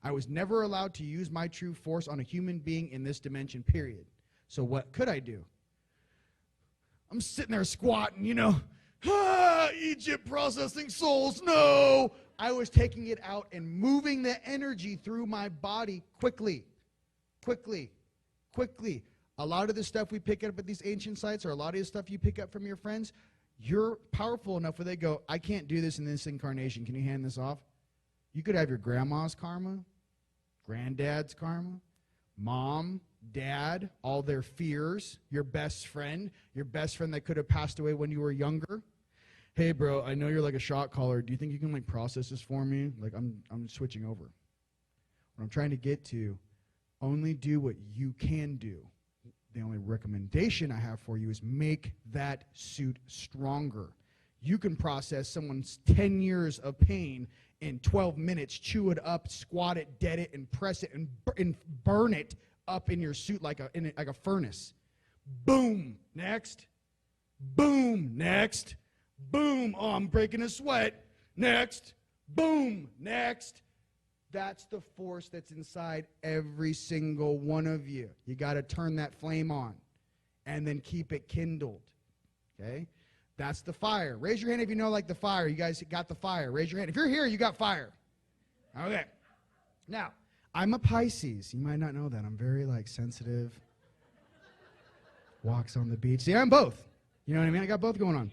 I was never allowed to use my true force on a human being in this dimension, period. So what could I do? I'm sitting there squatting, Egypt processing souls, no. I was taking it out and moving the energy through my body quickly. A lot of the stuff we pick up at these ancient sites, or a lot of the stuff you pick up from your friends, you're powerful enough where they go, I can't do this in this incarnation. Can you hand this off? You could have your grandma's karma, granddad's karma, mom, dad, all their fears, your best friend that could have passed away when you were younger. Hey, bro, I know you're like a shot caller. Do you think you can like process this for me? Like I'm switching over. What I'm trying to get to, only do what you can do. The only recommendation I have for you is make that suit stronger. You can process someone's 10 years of pain in 12 minutes, chew it up, squat it, dead it, and press it, and burn it up in your suit like a furnace. Boom, next. Boom, next. Boom, oh, I'm breaking a sweat. Next. Boom, next. That's the force that's inside every single one of you. You got to turn that flame on and then keep it kindled, okay? That's the fire. Raise your hand if you know like the fire. You guys got the fire. Raise your hand. If you're here, you got fire. Okay. Now, I'm a Pisces. You might not know that. I'm very like sensitive. Walks on the beach. See, I'm both. You know what I mean? I got both going on.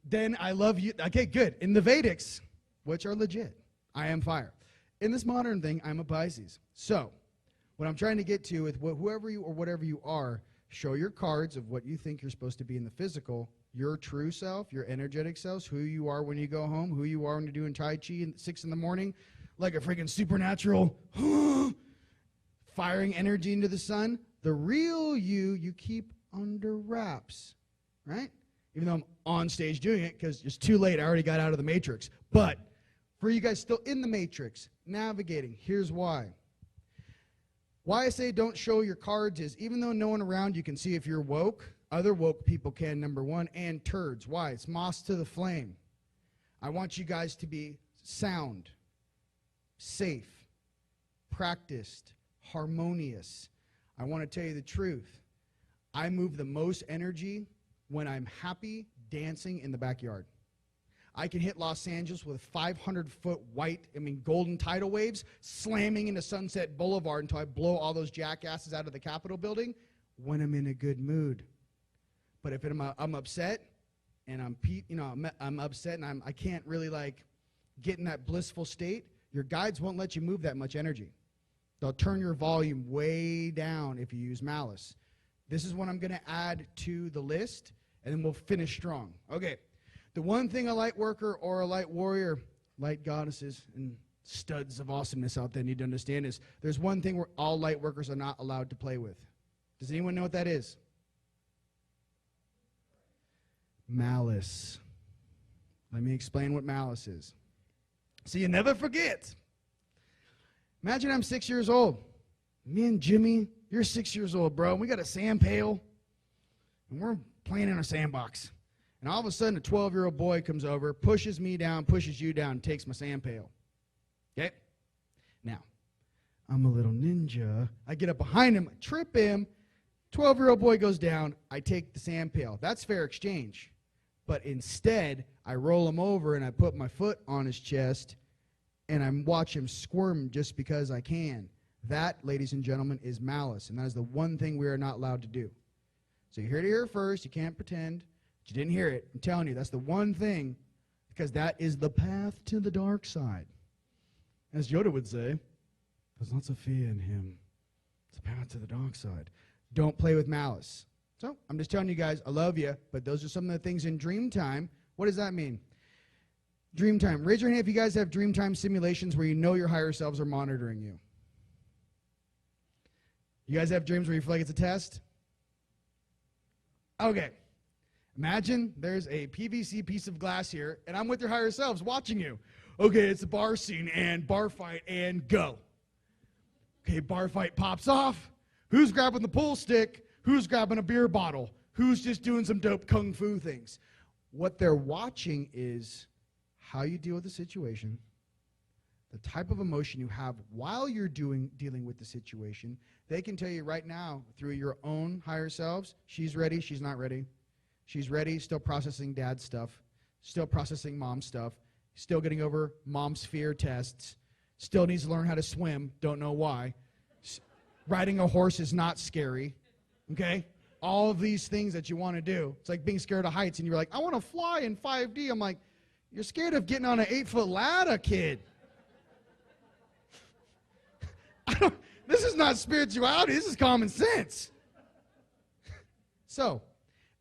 Then I love you. Okay, good. In the Vedics, which are legit, I am fire. In this modern thing, I'm a Pisces. So, what I'm trying to get to with whoever you or whatever you are, show your cards of what you think you're supposed to be in the physical, your true self, your energetic selves, who you are when you go home, who you are when you're doing Tai Chi at 6 in the morning, like a freaking supernatural, firing energy into the sun. The real you keep under wraps, right? Even though I'm on stage doing it because it's too late. I already got out of the Matrix. But for you guys still in the Matrix, navigating, here's why. Why I say don't show your cards is even though no one around you can see if you're woke, other woke people can, number one, and turds. Why? It's moss to the flame. I want you guys to be sound, safe, practiced, harmonious. I want to tell you the truth. I move the most energy when I'm happy dancing in the backyard. I can hit Los Angeles with 500-foot golden tidal waves slamming into Sunset Boulevard until I blow all those jackasses out of the Capitol building when I'm in a good mood. But if I'm upset and I'm upset and I can't really get in that blissful state, your guides won't let you move that much energy. They'll turn your volume way down if you use malice. This is what I'm going to add to the list, and then we'll finish strong. Okay. The one thing a light worker or a light warrior, light goddesses and studs of awesomeness out there need to understand is there's one thing where all light workers are not allowed to play with. Does anyone know what that is? Malice. Let me explain what malice is. So you never forget. Imagine I'm 6 years old. Me and Jimmy, you're 6 years old, bro. We got a sand pail, and we're playing in a sandbox. And all of a sudden, a 12-year-old boy comes over, pushes me down, pushes you down, and takes my sand pail. Okay? Now, I'm a little ninja. I get up behind him, I trip him. 12-year-old boy goes down. I take the sand pail. That's fair exchange. But instead, I roll him over, and I put my foot on his chest, and I watch him squirm just because I can. That, ladies and gentlemen, is malice, and that is the one thing we are not allowed to do. So you're here to hear it first. You can't pretend. You didn't hear it. I'm telling you, that's the one thing, because that is the path to the dark side. As Yoda would say, there's lots of fear in him. It's a path to the dark side. Don't play with malice. So I'm just telling you guys, I love you, but those are some of the things in dream time. What does that mean? Dream time. Raise your hand if you guys have dream time simulations where you know your higher selves are monitoring you. You guys have dreams where you feel like it's a test? Okay. Imagine there's a PVC piece of glass here, and I'm with your higher selves watching you. Okay, it's a bar scene, and bar fight, and go. Okay, bar fight pops off. Who's grabbing the pool stick? Who's grabbing a beer bottle? Who's just doing some dope kung fu things? What they're watching is how you deal with the situation, the type of emotion you have while you're dealing with the situation. They can tell you right now through your own higher selves, she's ready, she's not ready. She's ready, still processing dad's stuff, still processing mom's stuff, still getting over mom's fear tests, still needs to learn how to swim, don't know why. Riding a horse is not scary, okay? All of these things that you want to do. It's like being scared of heights, and you're like, I want to fly in 5D. I'm like, you're scared of getting on an 8-foot ladder, kid. This is not spirituality, this is common sense. So,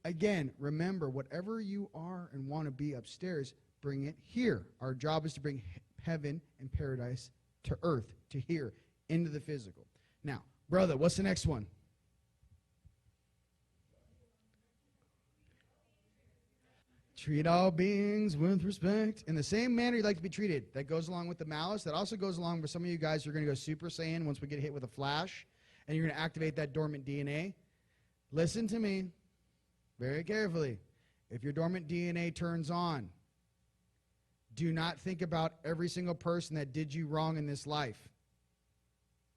again, remember, whatever you are and want to be upstairs, bring it here. Our job is to bring heaven and paradise to earth, to here, into the physical. Now, brother, what's the next one? Treat all beings with respect in the same manner you'd like to be treated. That goes along with the malice. That also goes along with some of you guys who are going to go Super Saiyan once we get hit with a flash, and you're going to activate that dormant DNA. Listen to me very carefully. If your dormant DNA turns on, do not think about every single person that did you wrong in this life.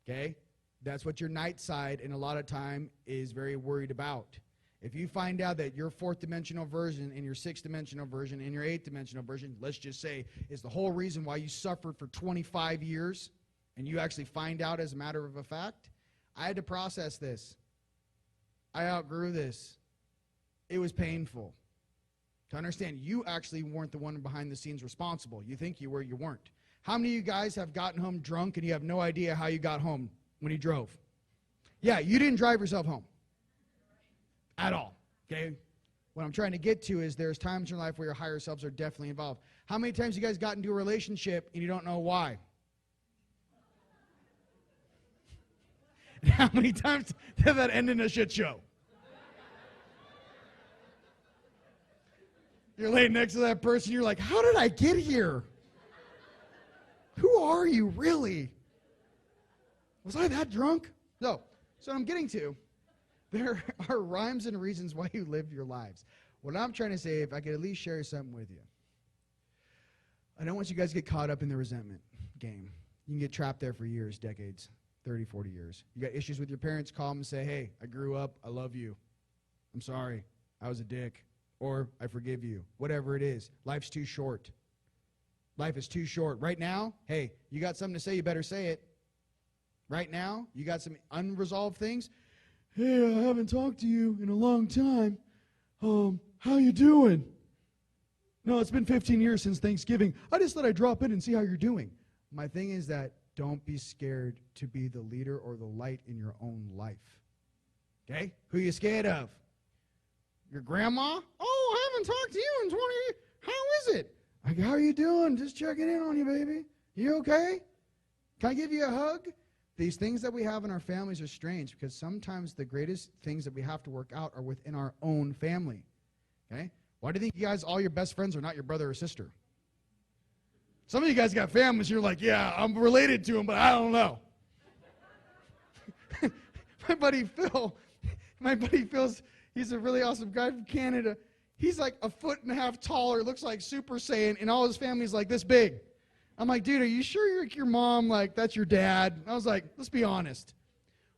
Okay? That's what your night side, and a lot of time, is very worried about. If you find out that your 4th dimensional version and your 6th dimensional version and your 8th dimensional version, let's just say, is the whole reason why you suffered for 25 years, and you actually find out as a matter of a fact, I had to process this. I outgrew this. It was painful. To understand, you actually weren't the one behind the scenes responsible. You think you were, you weren't. How many of you guys have gotten home drunk and you have no idea how you got home when you drove? Yeah, you didn't drive yourself home. At all, okay? What I'm trying to get to is there's times in your life where your higher selves are definitely involved. How many times you guys got into a relationship and you don't know why? And how many times did that end in a shit show? You're laying next to that person, you're like, how did I get here? Who are you, really? Was I that drunk? So what I'm getting to, there are rhymes and reasons why you live your lives. What I'm trying to say, if I could at least share something with you. I don't want you guys to get caught up in the resentment game. You can get trapped there for years, decades, 30, 40 years. You got issues with your parents, call them and say, hey, I grew up, I love you. I'm sorry, I was a dick. Or I forgive you. Whatever it is. Life's too short. Life is too short. Right now, hey, you got something to say, you better say it. Right now, you got some unresolved things. Hey, I haven't talked to you in a long time. How you doing? No, it's been 15 years since Thanksgiving. I just thought I'd drop in and see how you're doing. My thing is that don't be scared to be the leader or the light in your own life. Okay? Who are you scared of? Your grandma? Oh, I haven't talked to you in 20 years. How is it? Like, how are you doing? Just checking in on you, baby. You okay? Can I give you a hug? These things that we have in our families are strange because sometimes the greatest things that we have to work out are within our own family. Okay? Why do you think you guys, all your best friends are not your brother or sister? Some of you guys got families, you're like, yeah, I'm related to them, but I don't know. My buddy Phil's, he's a really awesome guy from Canada. He's like 1.5 feet taller, looks like Super Saiyan, and all his family's like this big. I'm like, dude, are you sure you're your mom, like, that's your dad? I was like, let's be honest.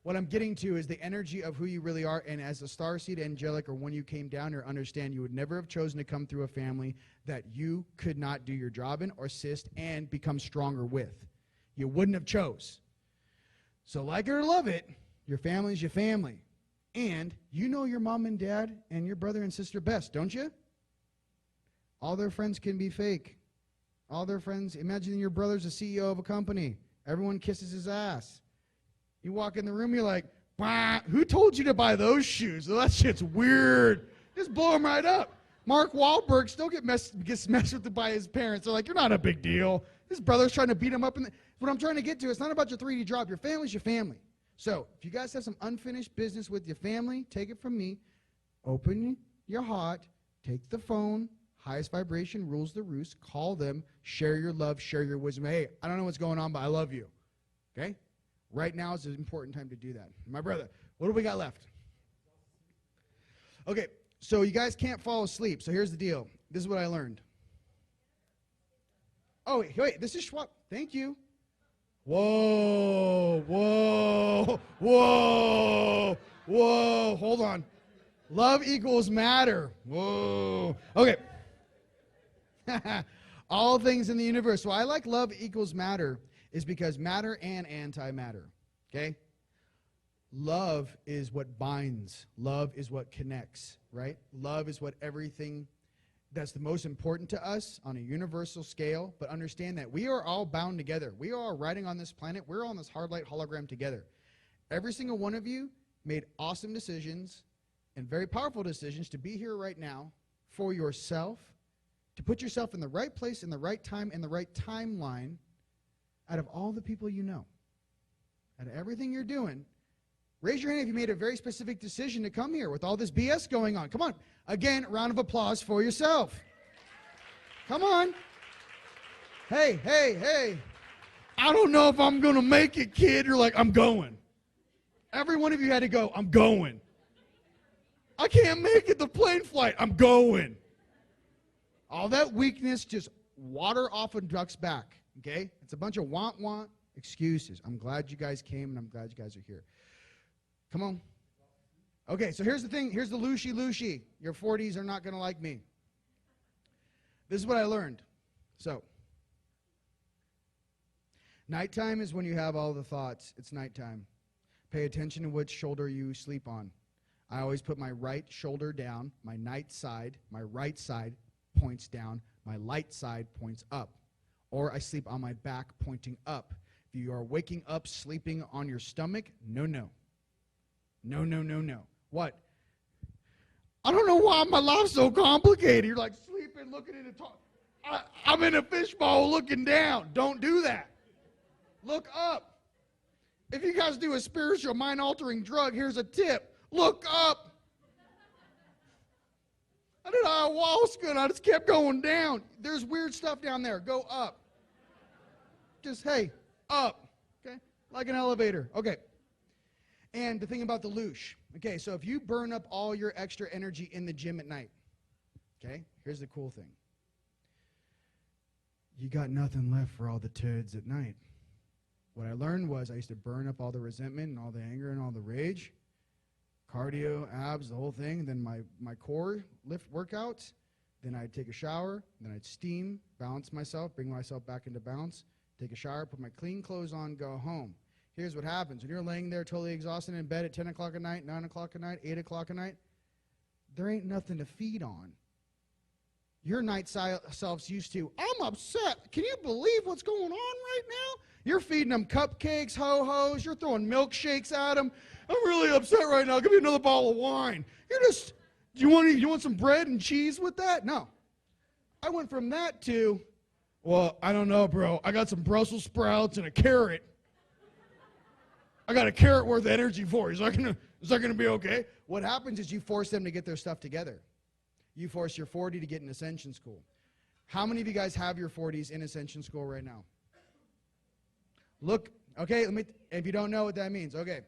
What I'm getting to is the energy of who you really are, and as a starseed angelic, or when you came down here, understand you would never have chosen to come through a family that you could not do your job in or assist and become stronger with. You wouldn't have chose. So like it or love it, your family's your family. And you know your mom and dad and your brother and sister best, don't you? All their friends can be fake. All their friends, imagine your brother's the CEO of a company. Everyone kisses his ass. You walk in the room, you're like, bah, who told you to buy those shoes? Oh, that shit's weird. Just blow them right up. Mark Wahlberg still gets messed with by his parents. They're like, you're not a big deal. His brother's trying to beat him up. What I'm trying to get to, it's not about your 3D drop. Your family's your family. So if you guys have some unfinished business with your family, take it from me. Open your heart. Take the phone. Highest vibration rules the roost. Call them. Share your love. Share your wisdom. Hey, I don't know what's going on, but I love you. Okay? Right now is an important time to do that. My brother, what do we got left? Okay, so you guys can't fall asleep. So here's the deal. This is what I learned. Oh, wait, this is Schwab. Thank you. Whoa, whoa, whoa, whoa. Hold on. Love equals matter. Whoa. Okay. All things in the universe. So I like love equals matter is because matter and antimatter, okay? Love is what binds. Love is what connects, right? Love is what everything that's the most important to us on a universal scale, but understand that we are all bound together. We are all riding on this planet. We're on this hard light hologram together. Every single one of you made awesome decisions and very powerful decisions to be here right now for yourself, to put yourself in the right place, in the right time, in the right timeline. Out of all the people you know, out of everything you're doing, raise your hand if you made a very specific decision to come here with all this BS going on. Come on. Again, round of applause for yourself. Come on. Hey, hey, hey. I don't know if I'm going to make it, kid. You're like, I'm going. Every one of you had to go, I'm going. I can't make it, the plane flight. I'm going. All that weakness, just water off a duck's back. Okay? It's a bunch of want excuses. I'm glad you guys came, and I'm glad you guys are here. Come on. Okay, so here's the thing. Here's the looshy. Your 40s are not going to like me. This is what I learned. So, nighttime is when you have all the thoughts. It's nighttime. Pay attention to which shoulder you sleep on. I always put my right shoulder down, my my right side points down, my light side points up. Or I sleep on my back pointing up. If you are waking up sleeping on your stomach, no. No. What? I don't know why my life's so complicated. You're like sleeping, looking at the I'm in a fishbowl looking down. Don't do that. Look up. If you guys do a spiritual mind-altering drug, here's a tip. Look up. I did ayahuasca and I just kept going down. There's weird stuff down there. Go up. Just, hey, up, okay? Like an elevator. Okay. And the thing about the loosh, okay, so if you burn up all your extra energy in the gym at night, okay, here's the cool thing. You got nothing left for all the turds at night. What I learned was I used to burn up all the resentment and all the anger and all the rage, cardio, abs, the whole thing, then my core lift workouts, then I'd take a shower, then I'd steam, balance myself, bring myself back into balance, take a shower, put my clean clothes on, go home. Here's what happens. When you're laying there totally exhausted in bed at 10 o'clock at night, 9 o'clock at night, 8 o'clock at night, there ain't nothing to feed on. Your night self's used to, I'm upset. Can you believe what's going on right now? You're feeding them cupcakes, ho-hos. You're throwing milkshakes at them. I'm really upset right now. Give me another bottle of wine. You want some bread and cheese with that? No. I went from that to, well, I don't know, bro. I got some Brussels sprouts and a carrot. I got a carrot worth of energy for you. Is that gonna be okay? What happens is you force them to get their stuff together. You force your 40 to get in Ascension School. How many of you guys have your 40s in Ascension School right now? Look, okay, if you don't know what that means, okay.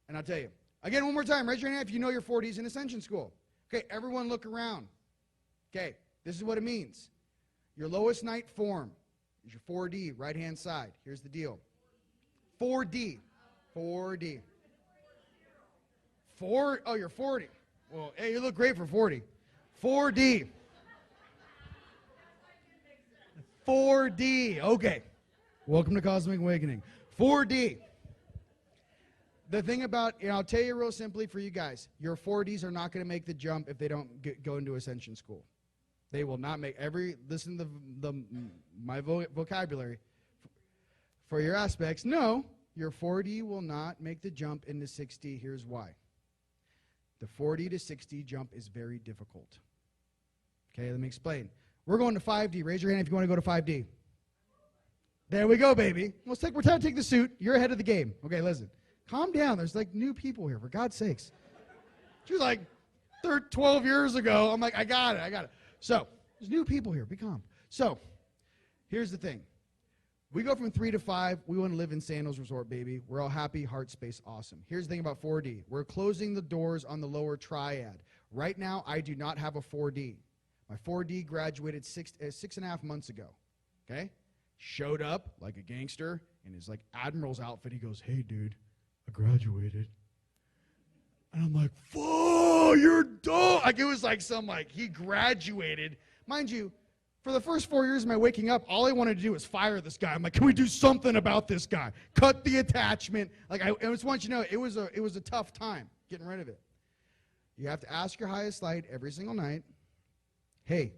And I'll tell you. Again, one more time, raise your hand if you know your 40s in Ascension School. Okay, everyone look around. Okay, this is what it means. Your lowest night form is your 4D, right-hand side. Here's the deal. 4D. 4D. Oh, you're 40. Well, hey, you look great for 40. 4D. 4D. Okay. Welcome to Cosmic Awakening. 4D. The thing about, I'll tell you real simply for you guys, your 4Ds are not going to make the jump if they don't go into Ascension School. They will not make listen to my vocabulary. For your aspects, no, your 4D will not make the jump into 60. Here's why. The 40 to 60 jump is very difficult. Okay, let me explain. We're going to 5D. Raise your hand if you want to go to 5D. There we go, baby. We're time to take the suit. You're ahead of the game. Okay, listen. Calm down. There's like new people here, for God's sakes. She was like 12 years ago. I'm like, I got it. So, there's new people here. Be calm. So, here's the thing. We go from 3 to 5. We want to live in Sandals Resort, baby. We're all happy, heart space, awesome. Here's the thing about 4D. We're closing the doors on the lower triad. Right now, I do not have a 4D. My 4D graduated 6.5 months ago. Okay? Showed up like a gangster in his like admiral's outfit. He goes, hey, dude, I graduated. And I'm like, whoa, you're dope. Like, it was like he graduated. Mind you, for the first 4 years of my waking up, all I wanted to do was fire this guy. I'm like, can we do something about this guy? Cut the attachment. Like, I just want you to know, it was a tough time getting rid of it. You have to ask your highest light every single night, hey,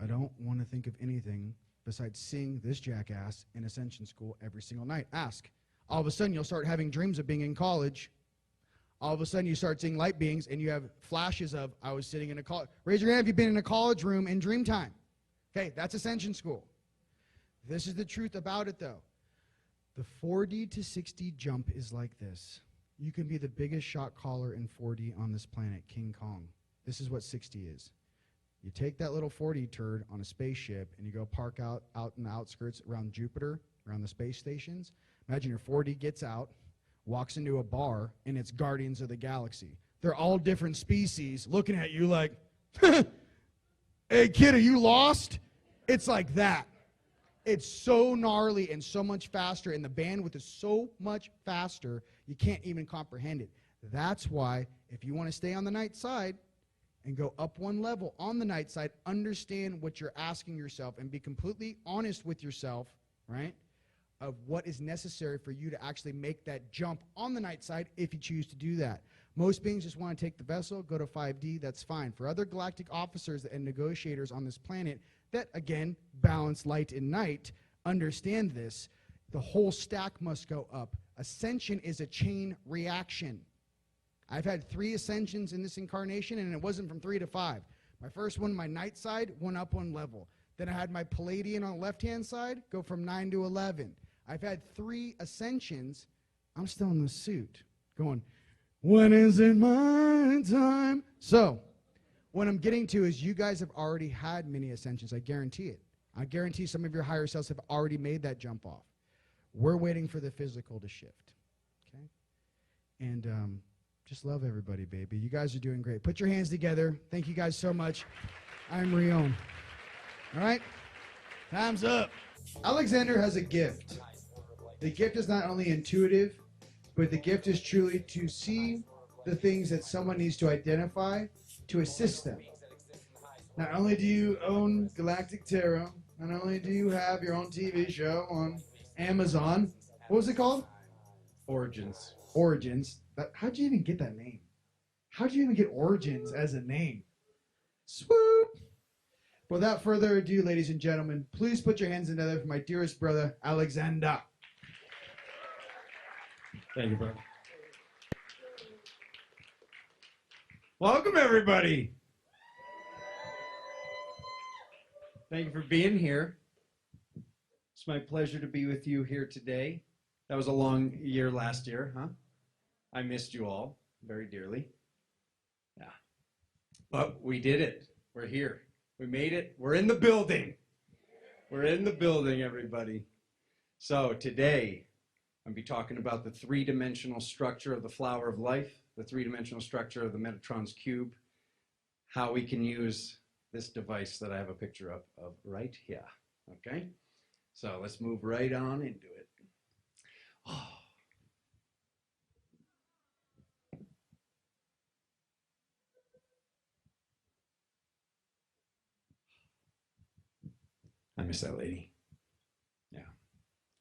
I don't want to think of anything besides seeing this jackass in Ascension School every single night. Ask. All of a sudden, you'll start having dreams of being in college. All of a sudden, you start seeing light beings, and you have flashes of, I was sitting in a college. Raise your hand if you've been in a college room in dream time. Okay, that's Ascension School. This is the truth about it, though. The 4D to 60 jump is like this. You can be the biggest shot caller in 4D on this planet, King Kong. This is what 60 is. You take that little 40 turd on a spaceship, and you go park out in the outskirts around Jupiter, around the space stations. Imagine your 4D gets out, walks into a bar, and it's Guardians of the Galaxy. They're all different species looking at you like, hey, kid, are you lost? It's like that. It's so gnarly and so much faster, and the bandwidth is so much faster, you can't even comprehend it. That's why, if you want to stay on the night side and go up one level on the night side, understand what you're asking yourself and be completely honest with yourself, right? Of what is necessary for you to actually make that jump on the night side if you choose to do that. Most beings just want to take the vessel, go to 5D, that's fine. For other galactic officers and negotiators on this planet that, again, balance light and night, understand this, the whole stack must go up. Ascension is a chain reaction. I've had 3 ascensions in this incarnation, and it wasn't from 3 to 5. My first one, my night side, went up 1 level. Then I had my Palladian on the left-hand side go from 9 to 11. I've had 3 ascensions. I'm still in the suit going, when is it my time? So what I'm getting to is you guys have already had many ascensions. I guarantee it. I guarantee some of your higher selves have already made that jump off. We're waiting for the physical to shift. Okay? and just love everybody, baby. You guys are doing great. Put your hands together. Thank you guys so much. I'm Rion. All right? Time's up. Alexander has a gift. The gift is not only intuitive, but the gift is truly to see the things that someone needs to identify to assist them. Not only do you own Galactic Tarot, not only do you have your own TV show on Amazon. What was it called? Origins. Origins. How'd you even get that name? How'd you even get Origins as a name? Swoop! Without further ado, ladies and gentlemen, please put your hands together for my dearest brother, Alexander. Thank you, brother. Welcome, everybody. Thank you for being here. It's my pleasure to be with you here today. That was a long year last year, huh? I missed you all very dearly. Yeah. But we did it. We're here. We made it. We're in the building. We're in the building, everybody. So today, I'm going to be talking about the three-dimensional structure of the flower of life, the three-dimensional structure of the Metatron's cube, how we can use this device that I have a picture of right here. Okay? So let's move right on into it. Oh. I miss that lady. Yeah.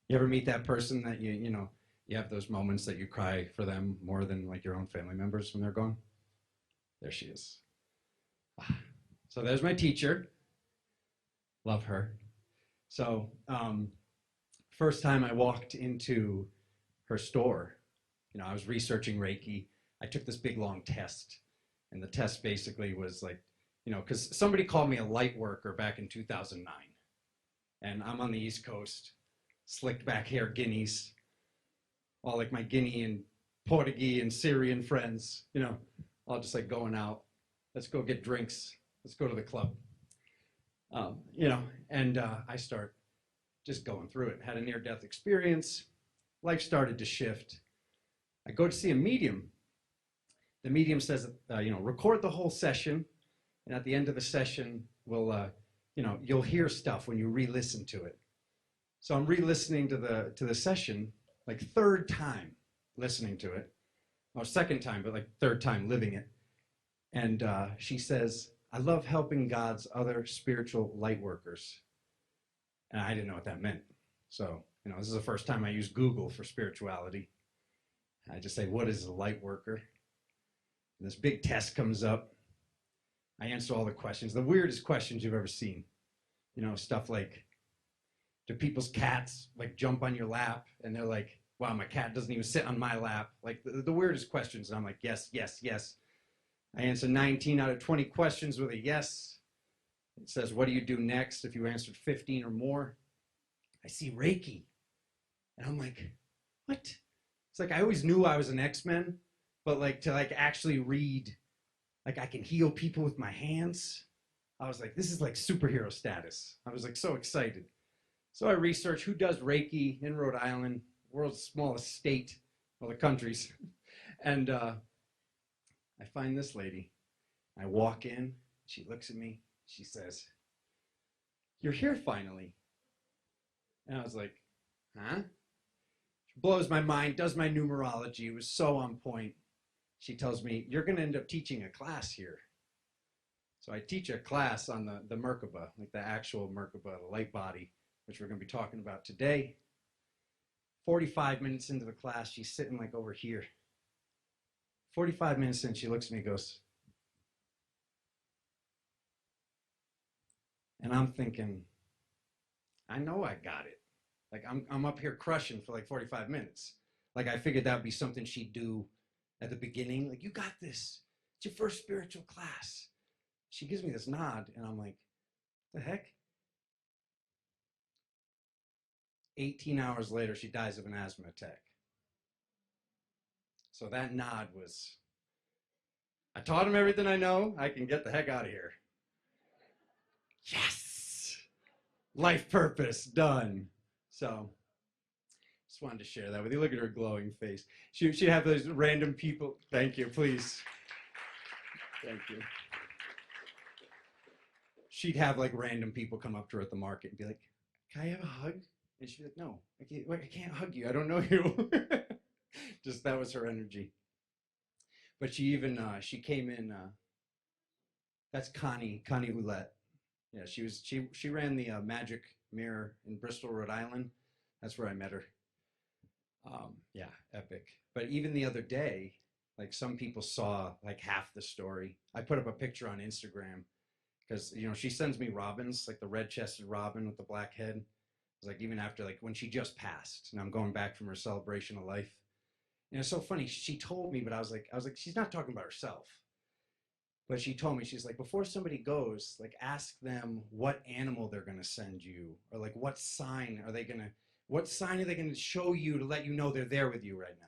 You ever meet that person that you know, you have those moments that you cry for them more than like your own family members when they're gone? There she is. So there's my teacher. Love her. So first time I walked into her store, you know, I was researching Reiki. I took this big long test, and the test basically was like, you know, because somebody called me a light worker back in 2009. And I'm on the East Coast, slicked back hair guineas, all like my Guinea and Portuguese and Syrian friends, you know, all just like going out. Let's go get drinks. Let's go to the club. You know, and I start just going through it. Had a near-death experience. Life started to shift. I go to see a medium. The medium says, you know, record the whole session, and at the end of the session, we'll you know, you'll hear stuff when you re-listen to it. So I'm re-listening to the session, like third time listening to it. Well, second time, but like third time living it. And she says, I love helping God's other spiritual light workers. And I didn't know what that meant. So, you know, this is the first time I use Google for spirituality. I just say, what is a light worker? And this big test comes up. I answer all the questions, the weirdest questions you've ever seen. You know, stuff like, do people's cats like jump on your lap? And they're like, wow, my cat doesn't even sit on my lap. Like the weirdest questions. And I'm like, yes, yes, yes. I answer 19 out of 20 questions with a yes. It says, what do you do next if you answered 15 or more? I see Reiki. And I'm like, what? It's like I always knew I was an X-Men, but like to like actually read, like I can heal people with my hands. I was like, this is like superhero status. I was like so excited. So I researched who does Reiki in Rhode Island, world's smallest state, well, the countries. And I find this lady. I walk in, she looks at me, she says, you're here finally. And I was like, huh? She blows my mind, does my numerology. It was so on point. She tells me, you're going to end up teaching a class here. So I teach a class on the Merkaba, like the actual Merkaba, the light body, which we're going to be talking about today. 45 minutes into the class, she's sitting like over here. 45 minutes in, she looks at me and goes, and I'm thinking, I know I got it. Like I'm up here crushing for like 45 minutes. Like I figured that would be something she'd do at the beginning. Like, you got this. It's your first spiritual class. She gives me this nod, and I'm like, what the heck? 18 hours later, she dies of an asthma attack. So that nod was, I taught him everything I know. I can get the heck out of here. Yes! Life purpose, done. So Just wanted to share that with you. Look at her glowing face. She'd have those random people. Thank you, please. Thank you. She'd have like random people come up to her at the market and be like, "Can I have a hug?" And she'd be like, "No, I can't hug you. I don't know you." Just that was her energy. But she even she came in. That's Connie Ouellette. Yeah, she ran the Magic Mirror in Bristol, Rhode Island. That's where I met her. Yeah, epic. But even the other day, like some people saw like half the story. I put up a picture on Instagram because she sends me robins, like the red-chested robin with the black head. It's like even after like when she just passed, and I'm going back from her celebration of life. And it's so funny. She told me, but I was like, she's not talking about herself. But she told me, she's like, before somebody goes, like ask them what animal they're gonna send you, or like what sign are they gonna show you to let you know they're there with you right now.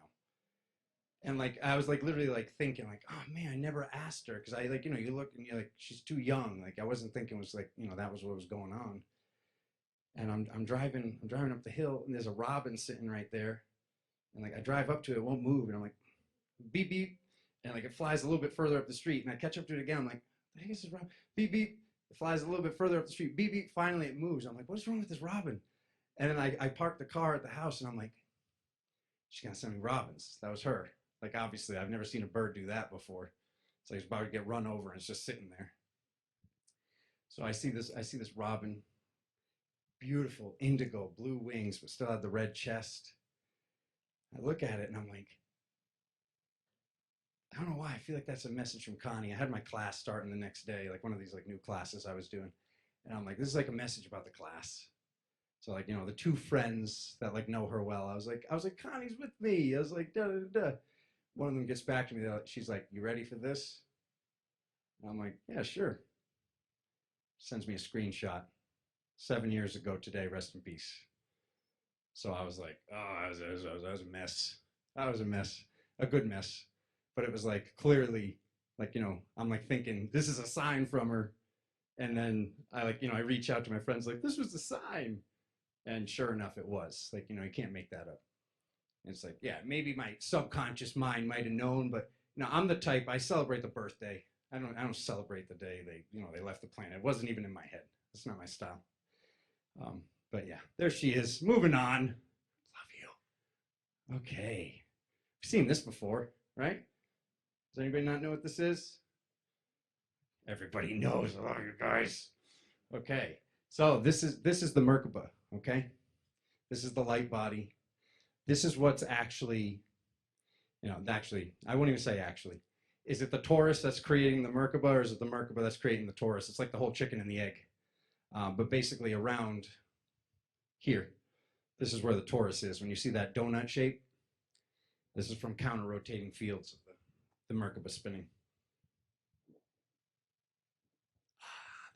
And like I was like literally like thinking like, oh man, I never asked her because I like you look and you're like she's too young. Like I wasn't thinking it was like that was what was going on. And I'm driving up the hill and there's a robin sitting right there, and like I drive up to it, it won't move, and I'm like beep beep, and like it flies a little bit further up the street, and I catch up to it again. I'm like, I think this is robin. Beep beep. It flies a little bit further up the street. Beep beep. Finally it moves. I'm like, what's wrong with this robin? And then I parked the car at the house, and I'm like, she's gonna send me robins. That was her. Like obviously, I've never seen a bird do that before. So he's about to get run over, and it's just sitting there. So I see this robin, beautiful indigo blue wings, but still had the red chest. I look at it, and I'm like, I don't know why. I feel like that's a message from Connie. I had my class starting the next day, like one of these like new classes I was doing, and I'm like, this is like a message about the class. So like the two friends that like know her well, I was like Connie's with me. I was like da da da. One of them gets back to me. She's like, you ready for this? And I'm like, yeah, sure. Sends me a screenshot. 7 years ago today, rest in peace. So I was like, oh, that was a mess. That was a mess, a good mess. But it was like clearly, like I'm like thinking this is a sign from her, and then I like I reach out to my friends like this was the sign. And sure enough, it was. Like, you can't make that up. And it's like, yeah, maybe my subconscious mind might have known, but I'm the type, I celebrate the birthday. I don't celebrate the day they left the planet. It wasn't even in my head. It's not my style. But yeah, there she is. Moving on. Love you. Okay. We've seen this before, right? Does anybody not know what this is? Everybody knows. I love you guys. Okay. So this is the Merkaba. Okay, this is the light body. This is what's actually, I won't even say actually. Is it the Taurus that's creating the Merkaba, or is it the Merkaba that's creating the Taurus? It's like the whole chicken and the egg. But basically around here, this is where the Taurus is. When you see that donut shape, this is from counter-rotating fields of the Merkaba spinning.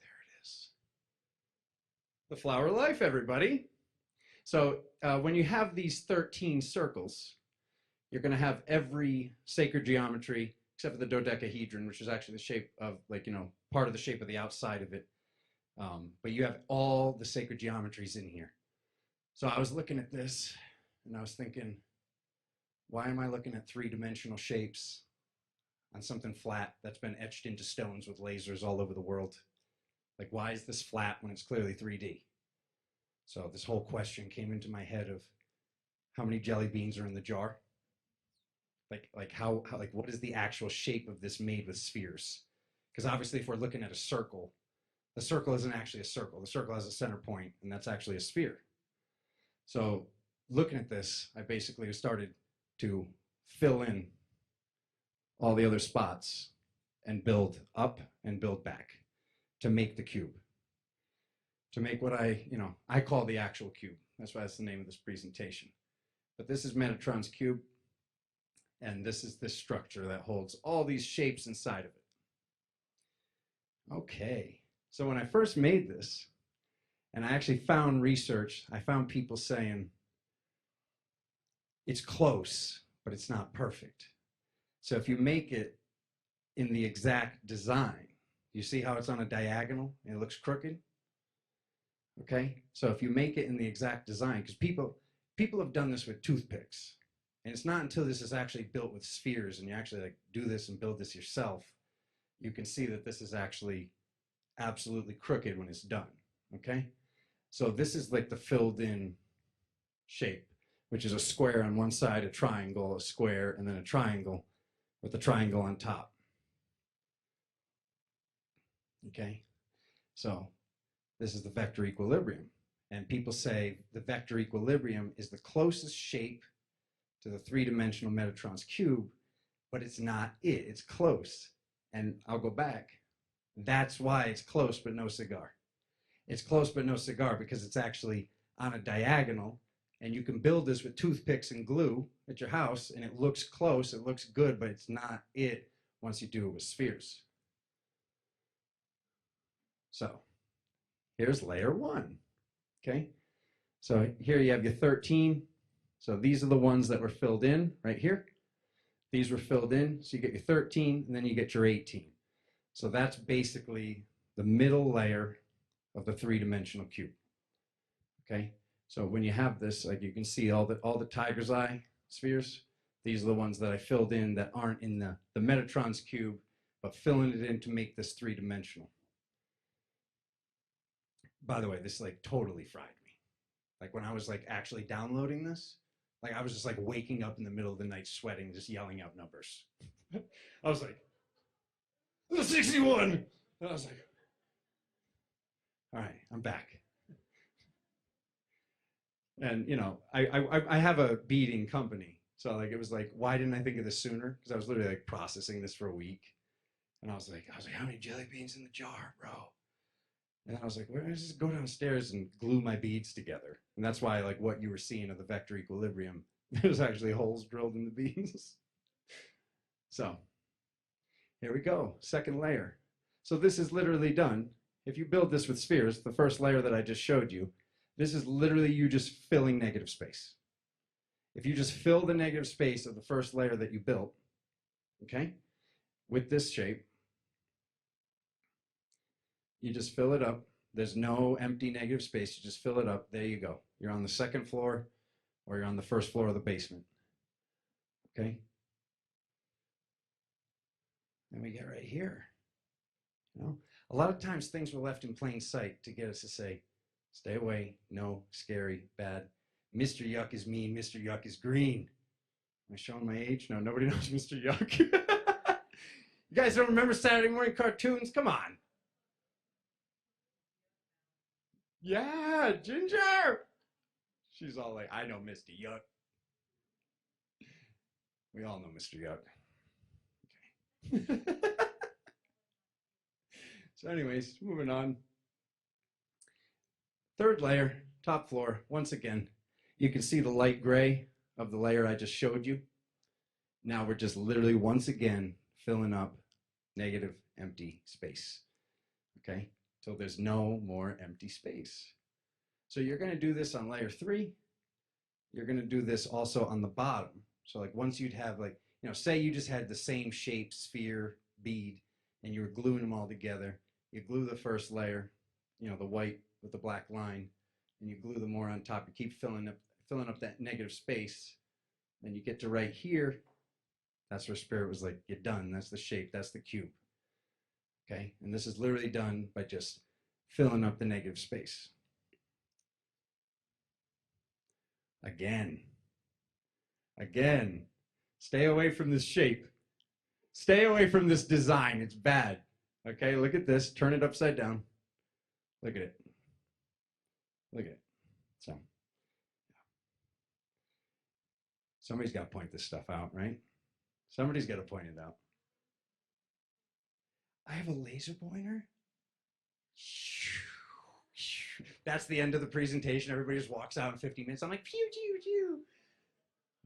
There it is. The flower of life, everybody. So when you have these 13 circles, you're going to have every sacred geometry except for the dodecahedron, which is actually the shape of part of the shape of the outside of it. But you have all the sacred geometries in here. So I was looking at this and I was thinking, why am I looking at three-dimensional shapes on something flat that's been etched into stones with lasers all over the world? Like, why is this flat when it's clearly 3D? So this whole question came into my head of how many jelly beans are in the jar? Like how what is the actual shape of this made with spheres? Because obviously if we're looking at a circle, the circle isn't actually a circle. The circle has a center point, and that's actually a sphere. So looking at this, I basically started to fill in all the other spots and build up and build back to make the cube. To make what I call the actual cube. That's why that's the name of this presentation. But this is Metatron's cube, and this is this structure that holds all these shapes inside of it. Okay, so when I first made this, and I actually found research, I found people saying, it's close, but it's not perfect. So if you make it in the exact design, you see how it's on a diagonal and it looks crooked? Okay, so if you make it in the exact design, because people have done this with toothpicks. And it's not until this is actually built with spheres and you actually like do this and build this yourself, you can see that this is actually absolutely crooked when it's done, okay? So this is like the filled in shape, which is a square on one side, a triangle, a square, and then a triangle with a triangle on top. Okay, so this is the vector equilibrium. And people say the vector equilibrium is the closest shape to the three-dimensional Metatron's cube, but it's not it, it's close. And I'll go back. That's why it's close but no cigar. It's close but no cigar because it's actually on a diagonal, and you can build this with toothpicks and glue at your house, and it looks close, it looks good, but it's not it once you do it with spheres. So here's layer 1, okay? So here you have your 13. So these are the ones that were filled in right here. These were filled in, so you get your 13, and then you get your 18. So that's basically the middle layer of the three-dimensional cube, okay? So when you have this, like you can see all the tiger's eye spheres, these are the ones that I filled in that aren't in the Metatron's cube, but filling it in to make this three-dimensional. By the way, this like totally fried me. Like when I was like actually downloading this, like I was just like waking up in the middle of the night sweating, just yelling out numbers. I was like, 61. And I was like, all right, I'm back. And you know, I have a beading company. So like it was like, why didn't I think of this sooner? Because I was literally like processing this for a week. And I was like, how many jelly beans in the jar, bro? And I was like, well, let's just go downstairs and glue my beads together. And that's why, like, what you were seeing of the vector equilibrium, there's actually holes drilled in the beads. So here we go, second layer. So this is literally done. If you build this with spheres, the first layer that I just showed you, this is literally you just filling negative space. If you just fill the negative space of the first layer that you built, okay, with this shape, you just fill it up. There's no empty negative space. You just fill it up. There you go. You're on the second floor or you're on the first floor of the basement. Okay? Then we get right here. You know, a lot of times things were left in plain sight to get us to say, stay away, no, scary, bad. Mr. Yuck is mean, Mr. Yuck is green. Am I showing my age? No, nobody knows Mr. Yuck. You guys don't remember Saturday morning cartoons? Come on. Yeah, Ginger. She's all like, I know Mr. Yuck. We all know Mr. Yuck. Okay. So anyways, moving on. Third layer, top floor. Once again, you can see the light gray of the layer I just showed you. Now we're just literally once again filling up negative empty space. Okay? So there's no more empty space. So you're going to do this on layer 3. You're going to do this also on the bottom. So like once you'd have like, you know, say you just had the same shape, sphere, bead, and you were gluing them all together. You glue the first layer, you know, the white with the black line, and you glue the more on top. You keep filling up that negative space. Then you get to right here. That's where Spirit was like, you're done. That's the shape. That's the cube. Okay? And this is literally done by just filling up the negative space. Again. Stay away from this shape. Stay away from this design. It's bad. Okay, look at this. Turn it upside down. Look at it. Look at it. So, somebody's got to point this stuff out, right? Somebody's got to point it out. I have a laser pointer? That's the end of the presentation. Everybody just walks out in 50 minutes. I'm like, pew, pew, pew.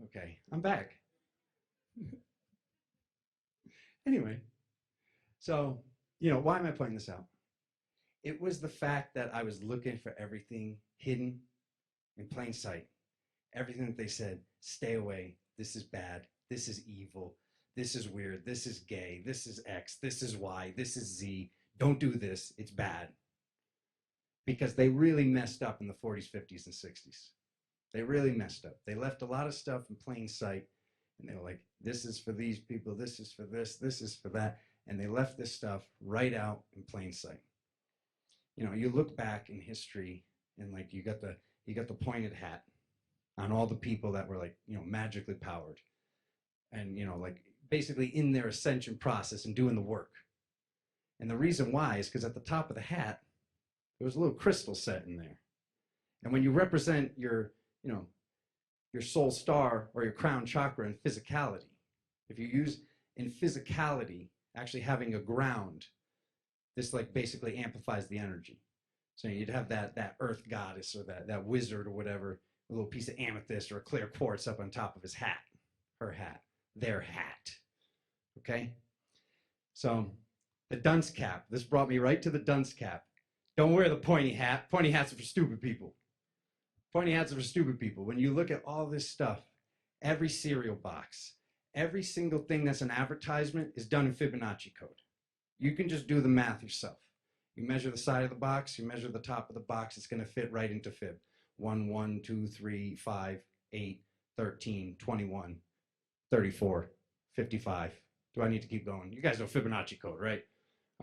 Okay, I'm back. Anyway, so, you know, why am I pointing this out? It was the fact that I was looking for everything hidden in plain sight. Everything that they said, stay away, this is bad, this is evil, this is weird, this is gay, this is X, this is Y, this is Z, don't do this, it's bad. Because they really messed up in the 40s, 50s, and 60s. They really messed up. They left a lot of stuff in plain sight, and they were like, this is for these people, this is for this is for that, and they left this stuff right out in plain sight. You know, you look back in history, and like you got the pointed hat on all the people that were like, you know, magically powered, and you know, like basically in their ascension process and doing the work. And the reason why is because at the top of the hat, there was a little crystal set in there. And when you represent your, you know, your soul star or your crown chakra in physicality, if you use in physicality, actually having a ground, this like basically amplifies the energy. So you'd have that earth goddess or that wizard or whatever, a little piece of amethyst or a clear quartz up on top of his hat, her hat, their hat. Okay? So the dunce cap, this brought me right to the dunce cap. Don't wear the pointy hat. Pointy hats are for stupid people. Pointy hats are for stupid people. When you look at all this stuff, every cereal box, every single thing that's an advertisement is done in Fibonacci code. You can just do the math yourself. You measure the side of the box, you measure the top of the box, it's going to fit right into Fib. 1, 1, 2, 3, 5, 8, 13, 21, 34, 55. Do I need to keep going? You guys know Fibonacci code, right?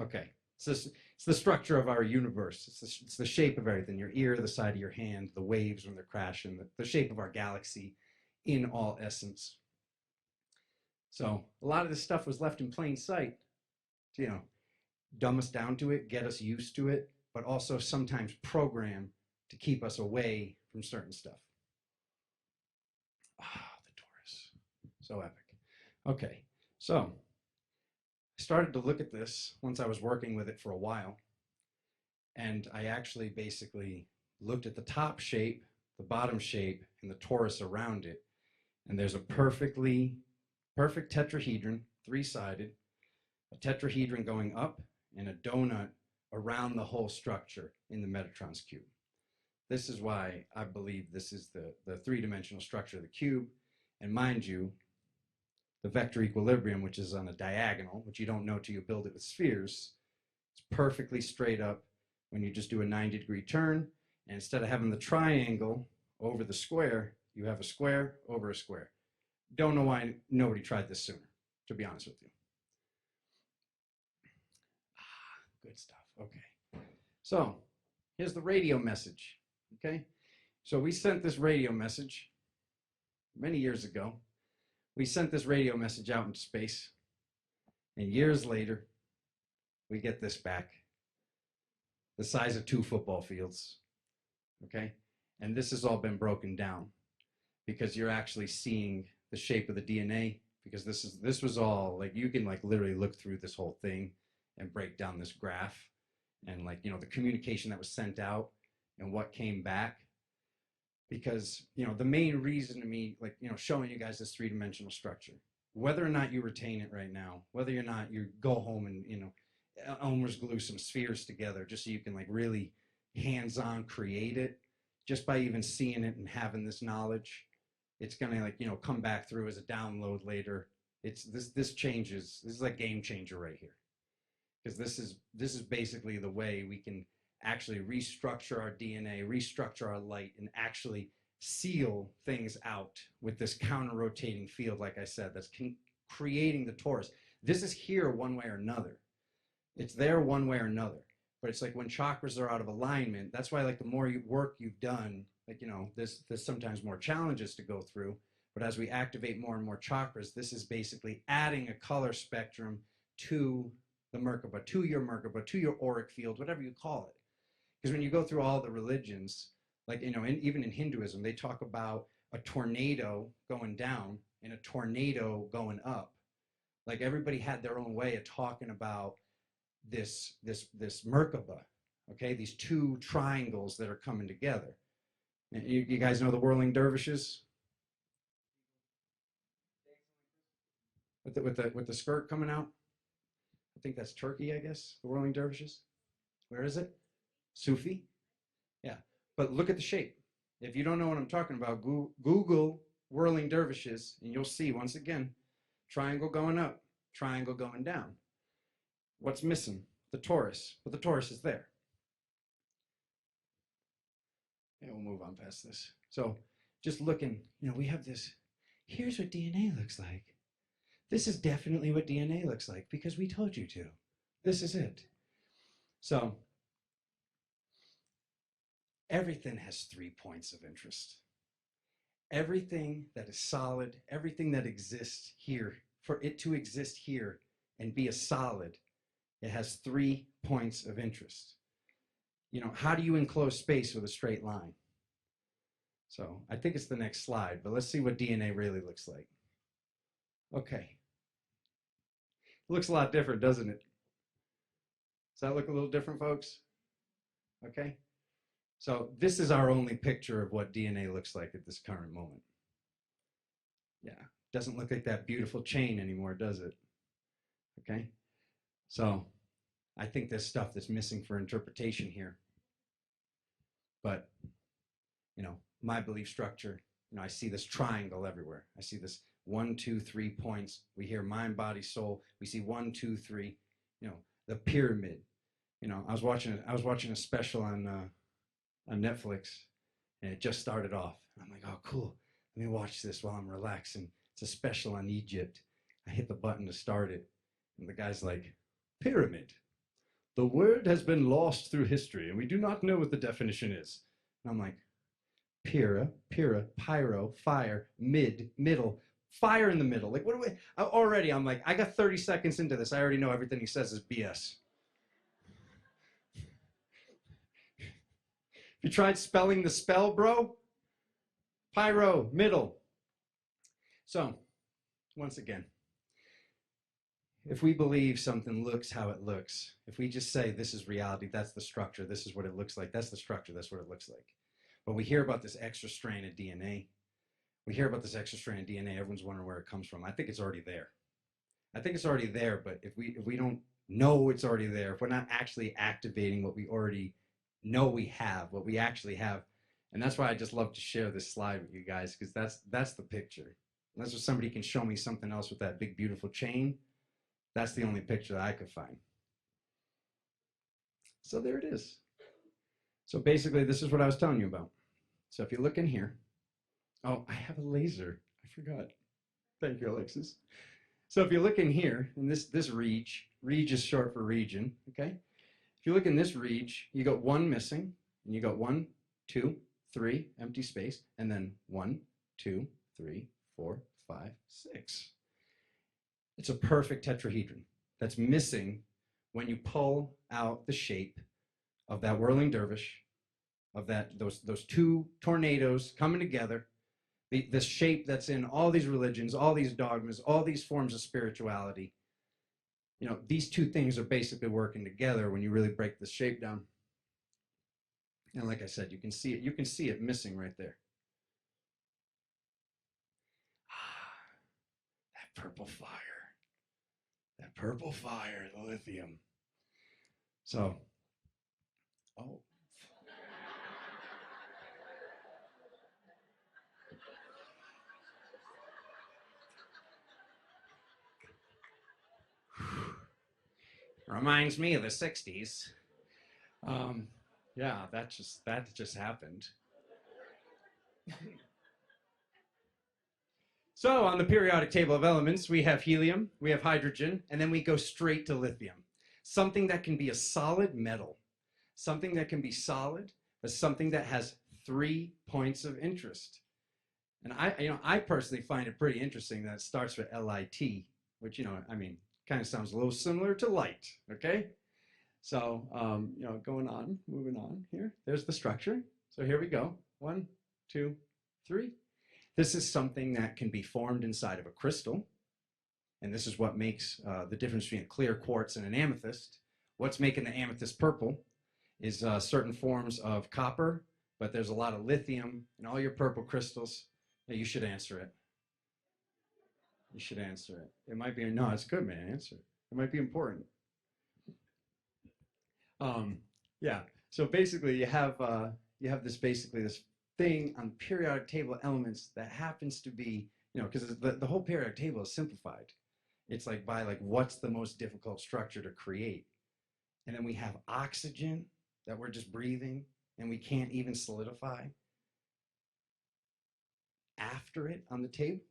Okay. It's the structure of our universe. It's the shape of everything. Your ear, the side of your hand, the waves when they're crashing, the shape of our galaxy in all essence. So a lot of this stuff was left in plain sight to, you know, dumb us down to it, get us used to it, but also sometimes program to keep us away from certain stuff. Ah, the Taurus. So epic. Okay, so I started to look at this once I was working with it for a while, and I actually basically looked at the top shape, the bottom shape, and the torus around it, and there's a perfect tetrahedron, three-sided, a tetrahedron going up, and a donut around the whole structure in the Metatron's cube. This is why I believe this is the three-dimensional structure of the cube, and mind you, the vector equilibrium, which is on a diagonal, which you don't know till you build it with spheres, it's perfectly straight up when you just do a 90-degree turn, and instead of having the triangle over the square, you have a square over a square. Don't know why nobody tried this sooner, to be honest with you. Good stuff. Okay. So here's the radio message. Okay. So we sent this radio message many years ago. We sent this radio message out into space. And years later, we get this back. The size of 2 football fields. Okay. And this has all been broken down because you're actually seeing the shape of the DNA, because this was all like, you can like literally look through this whole thing and break down this graph and like, you know, the communication that was sent out and what came back. Because, you know, the main reason to me, like, you know, showing you guys this three-dimensional structure, whether or not you retain it right now, whether or not you go home and, you know, Elmer's glue some spheres together just so you can like really hands-on create it, just by even seeing it and having this knowledge, it's gonna like, you know, come back through as a download later. It's this changes. This is like game changer right here. Because this is basically the way we can actually restructure our DNA, restructure our light, and actually seal things out with this counter-rotating field, like I said, that's creating the torus. This is here one way or another. It's there one way or another. But it's like when chakras are out of alignment, that's why like the more work you've done, like, you know, there's sometimes more challenges to go through. But as we activate more and more chakras, this is basically adding a color spectrum to the Merkaba, to your auric field, whatever you call it. Because when you go through all the religions, like, you know, even in Hinduism, they talk about a tornado going down and a tornado going up. Like everybody had their own way of talking about this Merkaba, okay? These 2 triangles that are coming together. You guys know the whirling dervishes? With the skirt coming out? I think that's Turkey, I guess, the whirling dervishes. Where is it? Sufi? Yeah. But look at the shape. If you don't know what I'm talking about, Google whirling dervishes, and you'll see, once again, triangle going up, triangle going down. What's missing? The torus. But the torus is there. Yeah, we'll move on past this. So just looking, we have this, here's what DNA looks like. This is definitely what DNA looks like because we told you to. This is it. So everything has 3 points of interest. Everything that is solid, everything that exists here, for it to exist here and be a solid, it has 3 points of interest. How do you enclose space with a straight line? So I think it's the next slide, but let's see what DNA really looks like. Okay. It looks a lot different, doesn't it? Does that look a little different, folks? Okay. So this is our only picture of what DNA looks like at this current moment. Yeah, doesn't look like that beautiful chain anymore, does it? Okay. So I think there's stuff that's missing for interpretation here. But, my belief structure, I see this triangle everywhere. I see this 1, 2, 3 points. We hear mind, body, soul. We see 1, 2, 3, the pyramid. I was watching a special on Netflix, and it just started off. I'm like, oh, cool. Let me watch this while I'm relaxing. It's a special on Egypt. I hit the button to start it, and the guy's like, pyramid. The word has been lost through history, and we do not know what the definition is. And I'm like, pira, pyro, fire, middle, fire in the middle. Like, what do we, already, I'm like, I got 30 seconds into this. I already know everything he says is BS. You tried spelling the spell, bro? Pyro, middle. So, once again, if we believe something looks how it looks, if we just say this is reality, that's the structure, this is what it looks like, that's the structure, that's what it looks like. But we hear about this extra strand of DNA. We hear about this extra strand of DNA, everyone's wondering where it comes from. I think it's already there. I think it's already there, but if we don't know it's already there, if we're not actually activating what we already know we have, what we actually have, and that's why I just love to share this slide with you guys, because that's the picture. Unless if somebody can show me something else with that big, beautiful chain, that's the only picture that I could find. So there it is. So basically, this is what I was telling you about. So if you look in here, oh, I have a laser. I forgot. Thank you, Alexis. So if you look in here, in this reg is short for region, okay? If you look in this reg, you got 1 missing, and you got 1, 2, 3, empty space, and then 1, 2, 3, 4, 5, 6. It's a perfect tetrahedron that's missing when you pull out the shape of that whirling dervish, of those 2 tornadoes coming together, the shape that's in all these religions, all these dogmas, all these forms of spirituality. These 2 things are basically working together when you really break the shape down. And like I said, you can see it missing right there. That purple fire, the lithium. So, oh. Reminds me of the 60s. Yeah, that just happened. So on the periodic table of elements, we have helium, we have hydrogen, and then we go straight to lithium. Something that can be a solid metal, something that can be solid, but something that has 3 points of interest. And I personally find it pretty interesting that it starts with LIT, which, kind of sounds a little similar to light, okay? So, moving on here. There's the structure. So here we go. 1, 2, 3. This is something that can be formed inside of a crystal. And this is what makes the difference between a clear quartz and an amethyst. What's making the amethyst purple is certain forms of copper, but there's a lot of lithium in all your purple crystals. Now, you should answer it. You should answer it. It might be, no, it's good, man, answer it. It might be important. Yeah, so basically you have this thing on the periodic table of elements that happens to be, because the whole periodic table is simplified. It's like what's the most difficult structure to create? And then we have oxygen that we're just breathing and we can't even solidify. after it on the table.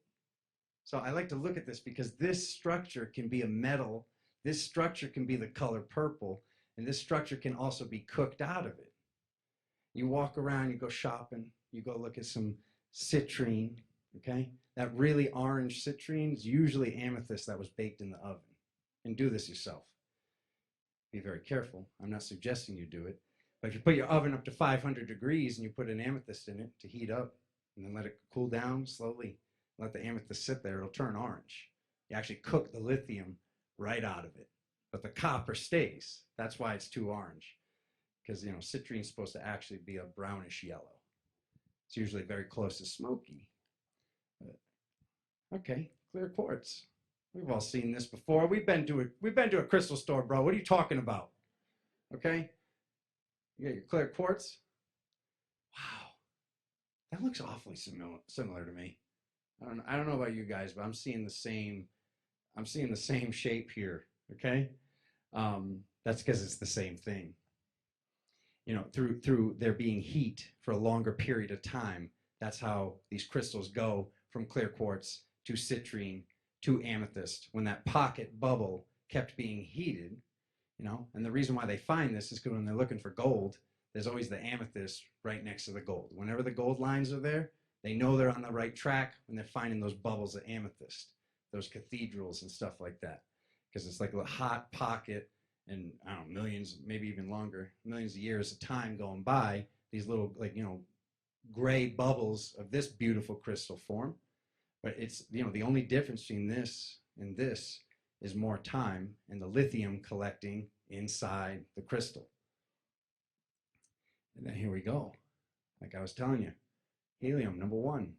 So I like to look at this because this structure can be a metal, this structure can be the color purple, and this structure can also be cooked out of it. You walk around, you go shopping, you go look at some citrine, okay? That really orange citrine is usually amethyst that was baked in the oven. And do this yourself. Be very careful. I'm not suggesting you do it. But if you put your oven up to 500 degrees and you put an amethyst in it to heat up, and then let it cool down slowly, let the amethyst sit there, it'll turn orange. You actually cook the lithium right out of it. But the copper stays. That's why it's too orange. Because, citrine is supposed to actually be a brownish yellow. It's usually very close to smoky. But, okay, clear quartz. We've all seen this before. We've been to a crystal store, bro. What are you talking about? Okay? You got your clear quartz? Wow. That looks awfully similar to me. I don't know about you guys, but I'm seeing the same shape here. Okay? That's because it's the same thing. Through there being heat for a longer period of time, that's how these crystals go from clear quartz to citrine to amethyst. When that pocket bubble kept being heated, and the reason why they find this is because when they're looking for gold, there's always the amethyst right next to the gold. Whenever the gold lines are there, they know they're on the right track when they're finding those bubbles of amethyst, those cathedrals and stuff like that, because it's like a hot pocket. And I don't know, millions, maybe even longer, millions of years of time going by, these little, gray bubbles of this beautiful crystal form. But it's, the only difference between this and this is more time and the lithium collecting inside the crystal. And then here we go. Like I was telling you, helium, number one.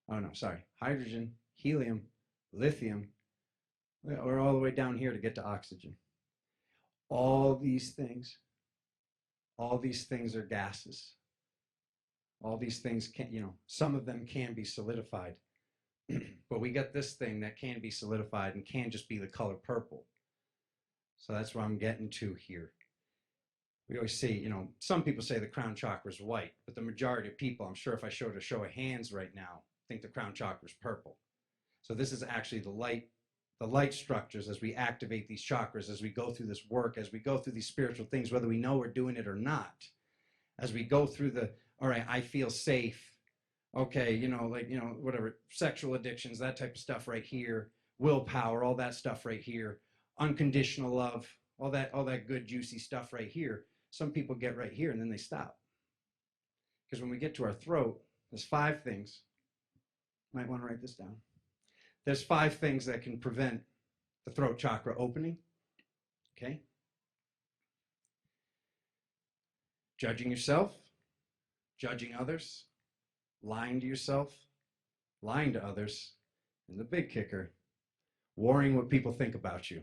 Oh, no, sorry. Hydrogen, helium, lithium. We're all the way down here to get to oxygen. All these things are gases. All these things can, some of them can be solidified. But we got this thing that can be solidified and can just be the color purple. So that's what I'm getting to here. We always see, some people say the crown chakra is white, but the majority of people, I'm sure if I showed a show of hands right now, think the crown chakra is purple. So this is actually the light structures as we activate these chakras, as we go through this work, as we go through these spiritual things, whether we know we're doing it or not, as we go through all right, I feel safe. Okay, whatever, sexual addictions, that type of stuff right here, willpower, all that stuff right here, unconditional love, all that good, juicy stuff right here. Some people get right here and then they stop. Because when we get to our throat, there's 5 things. Might want to write this down. There's 5 things that can prevent the throat chakra opening. Okay? Judging yourself, judging others, lying to yourself, lying to others, and the big kicker, worrying what people think about you.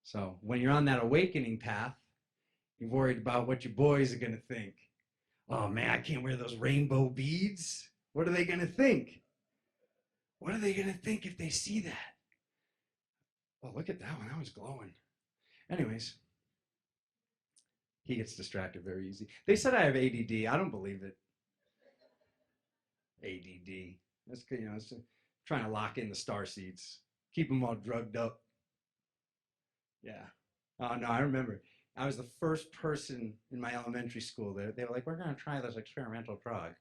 So when you're on that awakening path, you're worried about what your boys are going to think. Oh man, I can't wear those rainbow beads. What are they going to think? What are they going to think if they see that? Oh, look at that one. That was glowing. Anyways, he gets distracted very easy. They said I have ADD. I don't believe it. ADD. That's good. It's trying to lock in the star seeds, keep them all drugged up. Yeah. Oh no, I remember. I was the first person in my elementary school. They were like, "We're going to try this experimental drug."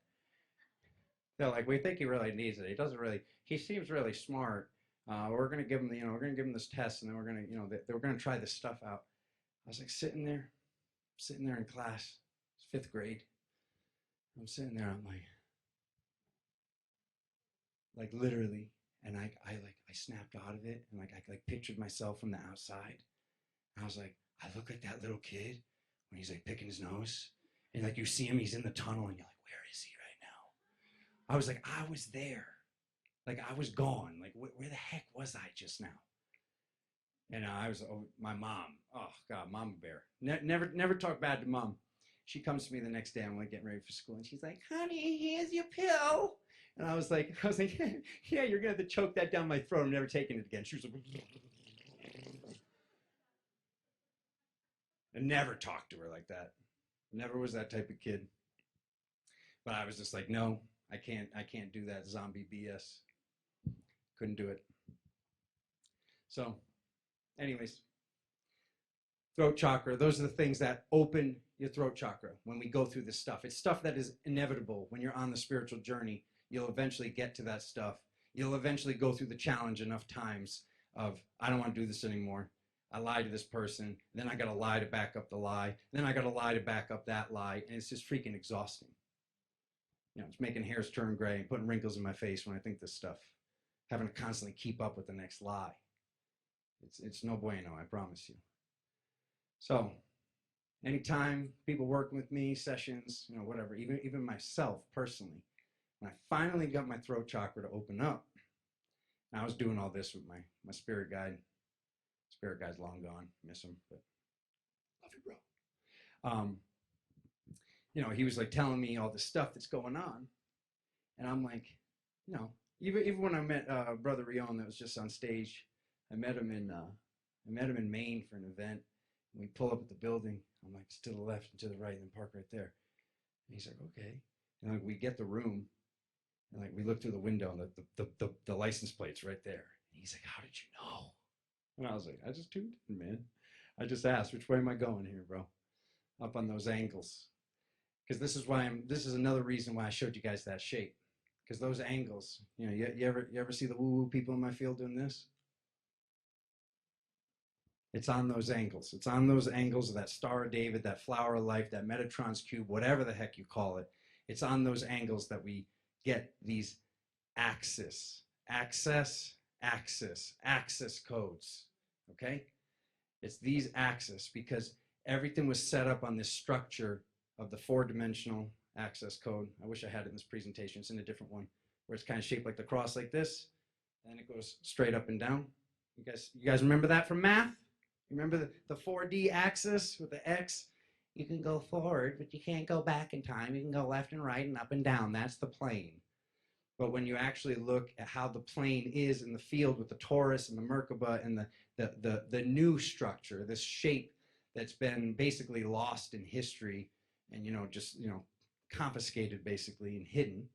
They're like, "We think he really needs it. He doesn't really. He seems really smart. We're going to give him, we're going to give him this test, and then we're going to, they were going to try this stuff out." I was like sitting there in class, it's 5th grade. I'm sitting there. I'm like literally, and I snapped out of it, and I pictured myself from the outside. And I was like, I look at that little kid when he's like picking his nose, and like you see him, he's in the tunnel, and you're like, where is he right now? I was like, I was there. Like I was gone. Like where the heck was I just now? And my mom. Oh God, Mama Bear. Never talk bad to Mom. She comes to me the next day. I'm like getting ready for school, and she's like, "Honey, here's your pill." And I was like, "Yeah, you're gonna have to choke that down my throat. I'm never taking it again." She was like, I never talked to her like that. Never was that type of kid. But I was just like, no, I can't do that zombie BS. Couldn't do it. So, anyways, throat chakra, those are the things that open your throat chakra when we go through this stuff. It's stuff that is inevitable when you're on the spiritual journey. You'll eventually get to that stuff. You'll eventually go through the challenge enough times of, I don't want to do this anymore. I lied to this person. Then I got to lie to back up the lie. Then I got to lie to back up that lie. And it's just freaking exhausting. You know, it's making hairs turn gray and putting wrinkles in my face when I think this stuff. Having to constantly keep up with the next lie. It's no bueno, I promise you. So, anytime people working with me, sessions, you know, whatever, even myself personally, when I finally got my throat chakra to open up, and I was doing all this with my spirit guide. Spirit guide's long gone, miss him, but love you, bro. You know, he was like telling me all the stuff that's going on, and I'm like, you know, even when I met Brother Rion that was just on stage, I met him in Maine for an event. And we pull up at the building. I'm like, it's to the left and to the right, and then park right there. And he's like, okay. And like we get the room, and like we look through the window, and the license plate's right there. And he's like, how did you know? And I was like, I just tuned in, man. I just asked, which way am I going here, bro? Up on those angles. Because this is another reason why I showed you guys that shape. Because those angles, you know, you ever see the woo-woo people in my field doing this? It's on those angles. It's on those angles of that Star of David, that Flower of Life, that Metatron's Cube, whatever the heck you call it. It's on those angles that we get these axis codes, okay? It's these axis because everything was set up on this structure of the four-dimensional access code. I wish I had it in this presentation. It's in a different one where it's kind of shaped like the cross like this, and it goes straight up and down. You guys remember that from math? Remember the 4D axis with the X? You can go forward, but you can't go back in time. You can go left and right and up and down. That's the plane. But when you actually look at how the plane is in the field with the torus and the Merkaba and the new structure, this shape that's been basically lost in history and, you know, just, you know, confiscated basically and hidden,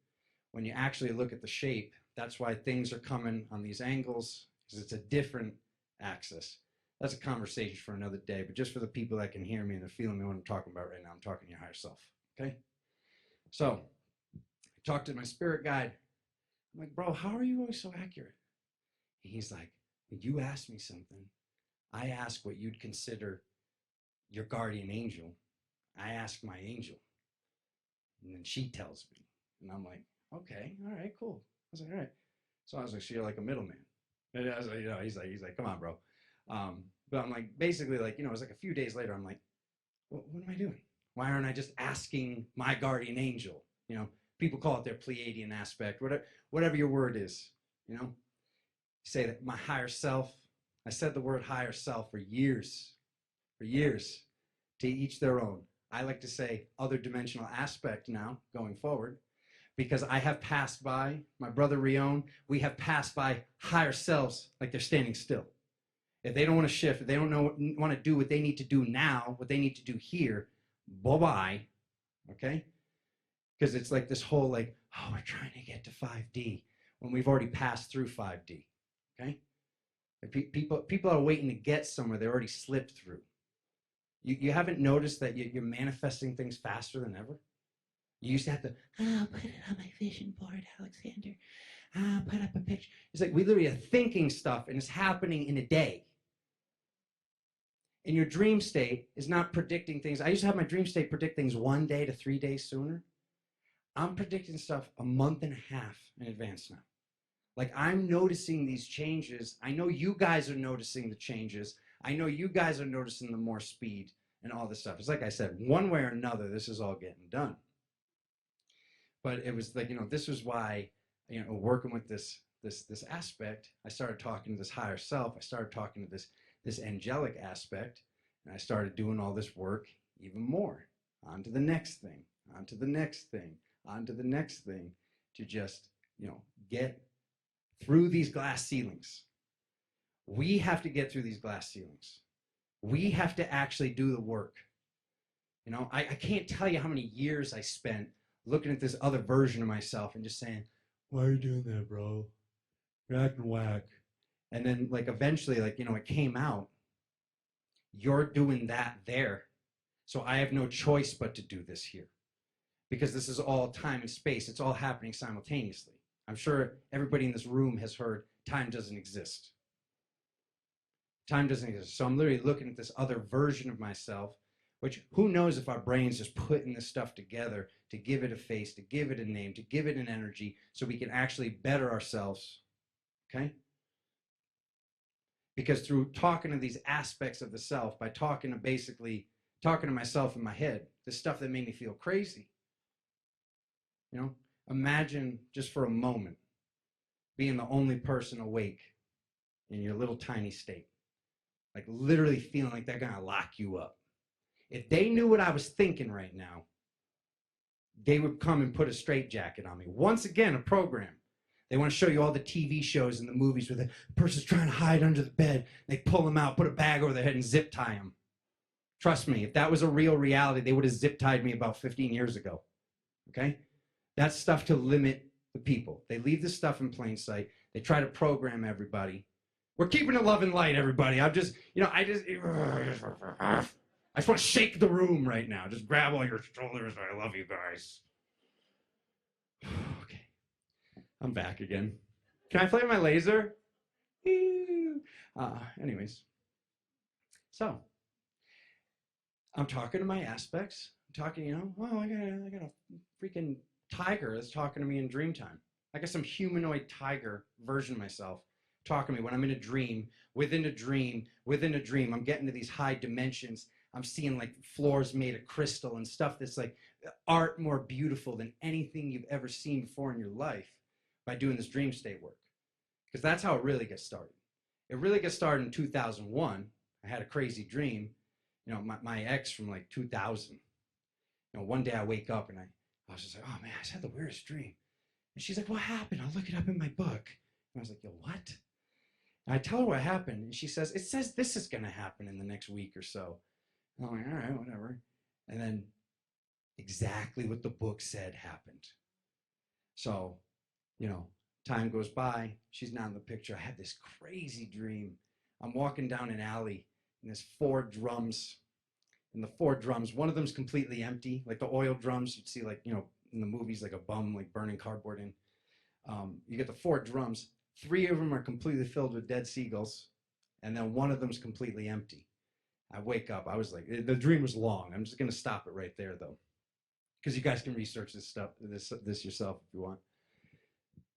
when you actually look at the shape, that's why things are coming on these angles, because it's a different axis. That's a conversation for another day, but just for the people that can hear me and are feeling me what I'm talking about right now, I'm talking to your higher self, okay? So, I talked to my spirit guide. I'm like, bro, how are you always so accurate? And he's like, when you ask me something, I ask what you'd consider your guardian angel. I ask my angel. And then she tells me. And I'm like, okay, all right, cool. I was like, all right. So I was like, so you're like a middleman. And I was like, you know, he's like, come on, bro. But I'm like, basically, like, you know, it was like a few days later, I'm like, what am I doing? Why aren't I just asking my guardian angel? You know, people call it their Pleiadian aspect, whatever your word is, you know. Say that my higher self, I said the word higher self for years, to each their own. I like to say other dimensional aspect now, going forward, because I have passed by, my brother Rion, we have passed by higher selves like they're standing still. If they don't want to shift, if they don't want to do what they need to do now, what they need to do here, bye-bye, okay? Because it's like this whole like, oh, we're trying to get to 5D when we've already passed through 5D, okay? People are waiting to get somewhere they already slipped through. You haven't noticed that you're manifesting things faster than ever? You used to have to, put it on my vision board, Alexander. Put up a picture. It's like we literally are thinking stuff and it's happening in a day. And your dream state is not predicting things. I used to have my dream state predict things 1 day to 3 days sooner. I'm predicting stuff a month and a half in advance now. Like I'm noticing these changes. I know you guys are noticing the changes. I know you guys are noticing the more speed and all this stuff. It's like I said, one way or another, this is all getting done. But it was like, you know, this was why, you know, working with this aspect, I started talking to this higher self. I started talking to this angelic aspect, and I started doing all this work even more. On to the next thing, on to the next thing, on to the next thing, to just, you know, get through these glass ceilings. We have to get through these glass ceilings. We have to actually do the work. You know, I can't tell you how many years I spent looking at this other version of myself and just saying, why are you doing that, bro? You're acting whack. And then like eventually, like, you know, it came out, you're doing that there. So I have no choice but to do this here. Because this is all time and space. It's all happening simultaneously. I'm sure everybody in this room has heard time doesn't exist. Time doesn't exist. So I'm literally looking at this other version of myself, which who knows if our brain's just putting this stuff together to give it a face, to give it a name, to give it an energy so we can actually better ourselves. Okay? Because through talking to these aspects of the self, by talking to myself in my head, the stuff that made me feel crazy. You know, imagine just for a moment being the only person awake in your little tiny state. Like literally feeling like they're gonna lock you up. If they knew what I was thinking right now, they would come and put a straitjacket on me. Once again, a program. They want to show you all the TV shows and the movies where the person's trying to hide under the bed. They pull them out, put a bag over their head, and zip tie them. Trust me, if that was a real reality, they would have zip tied me about 15 years ago. Okay? That's stuff to limit the people. They leave this stuff in plain sight. They try to program everybody. We're keeping it love and light, everybody. I just want to shake the room right now. Just grab all your shoulders. I love you guys. Okay. I'm back again. Can I play my laser? Anyways. So, I'm talking to my aspects. I'm talking, you know, oh, I got a freaking tiger that's talking to me in dream time. I got some humanoid tiger version of myself talking to me when I'm in a dream, within a dream, within a dream. I'm getting to these high dimensions. I'm seeing like floors made of crystal and stuff that's like art more beautiful than anything you've ever seen before in your life by doing this dream state work. Because that's how it really gets started. It really gets started in 2001. I had a crazy dream. You know, my ex from like 2000. You know, one day I wake up and I was just like, oh man, I just had the weirdest dream. And she's like, what happened? I'll look it up in my book. And I was like, yo, what? And I tell her what happened. And she says, it says this is going to happen in the next week or so. And I'm like, all right, whatever. And then exactly what the book said happened. So, you know, time goes by. She's not in the picture. I had this crazy dream. I'm walking down an alley and there's 4 drums. And the 4 drums, one of them's completely empty, like the oil drums you'd see, like, you know, in the movies, like a bum, like burning cardboard in. You get the 4 drums. 3 of them are completely filled with dead seagulls, and then one of them's completely empty. I wake up. I was like, the dream was long. I'm just gonna stop it right there, though, because you guys can research this stuff, this yourself if you want.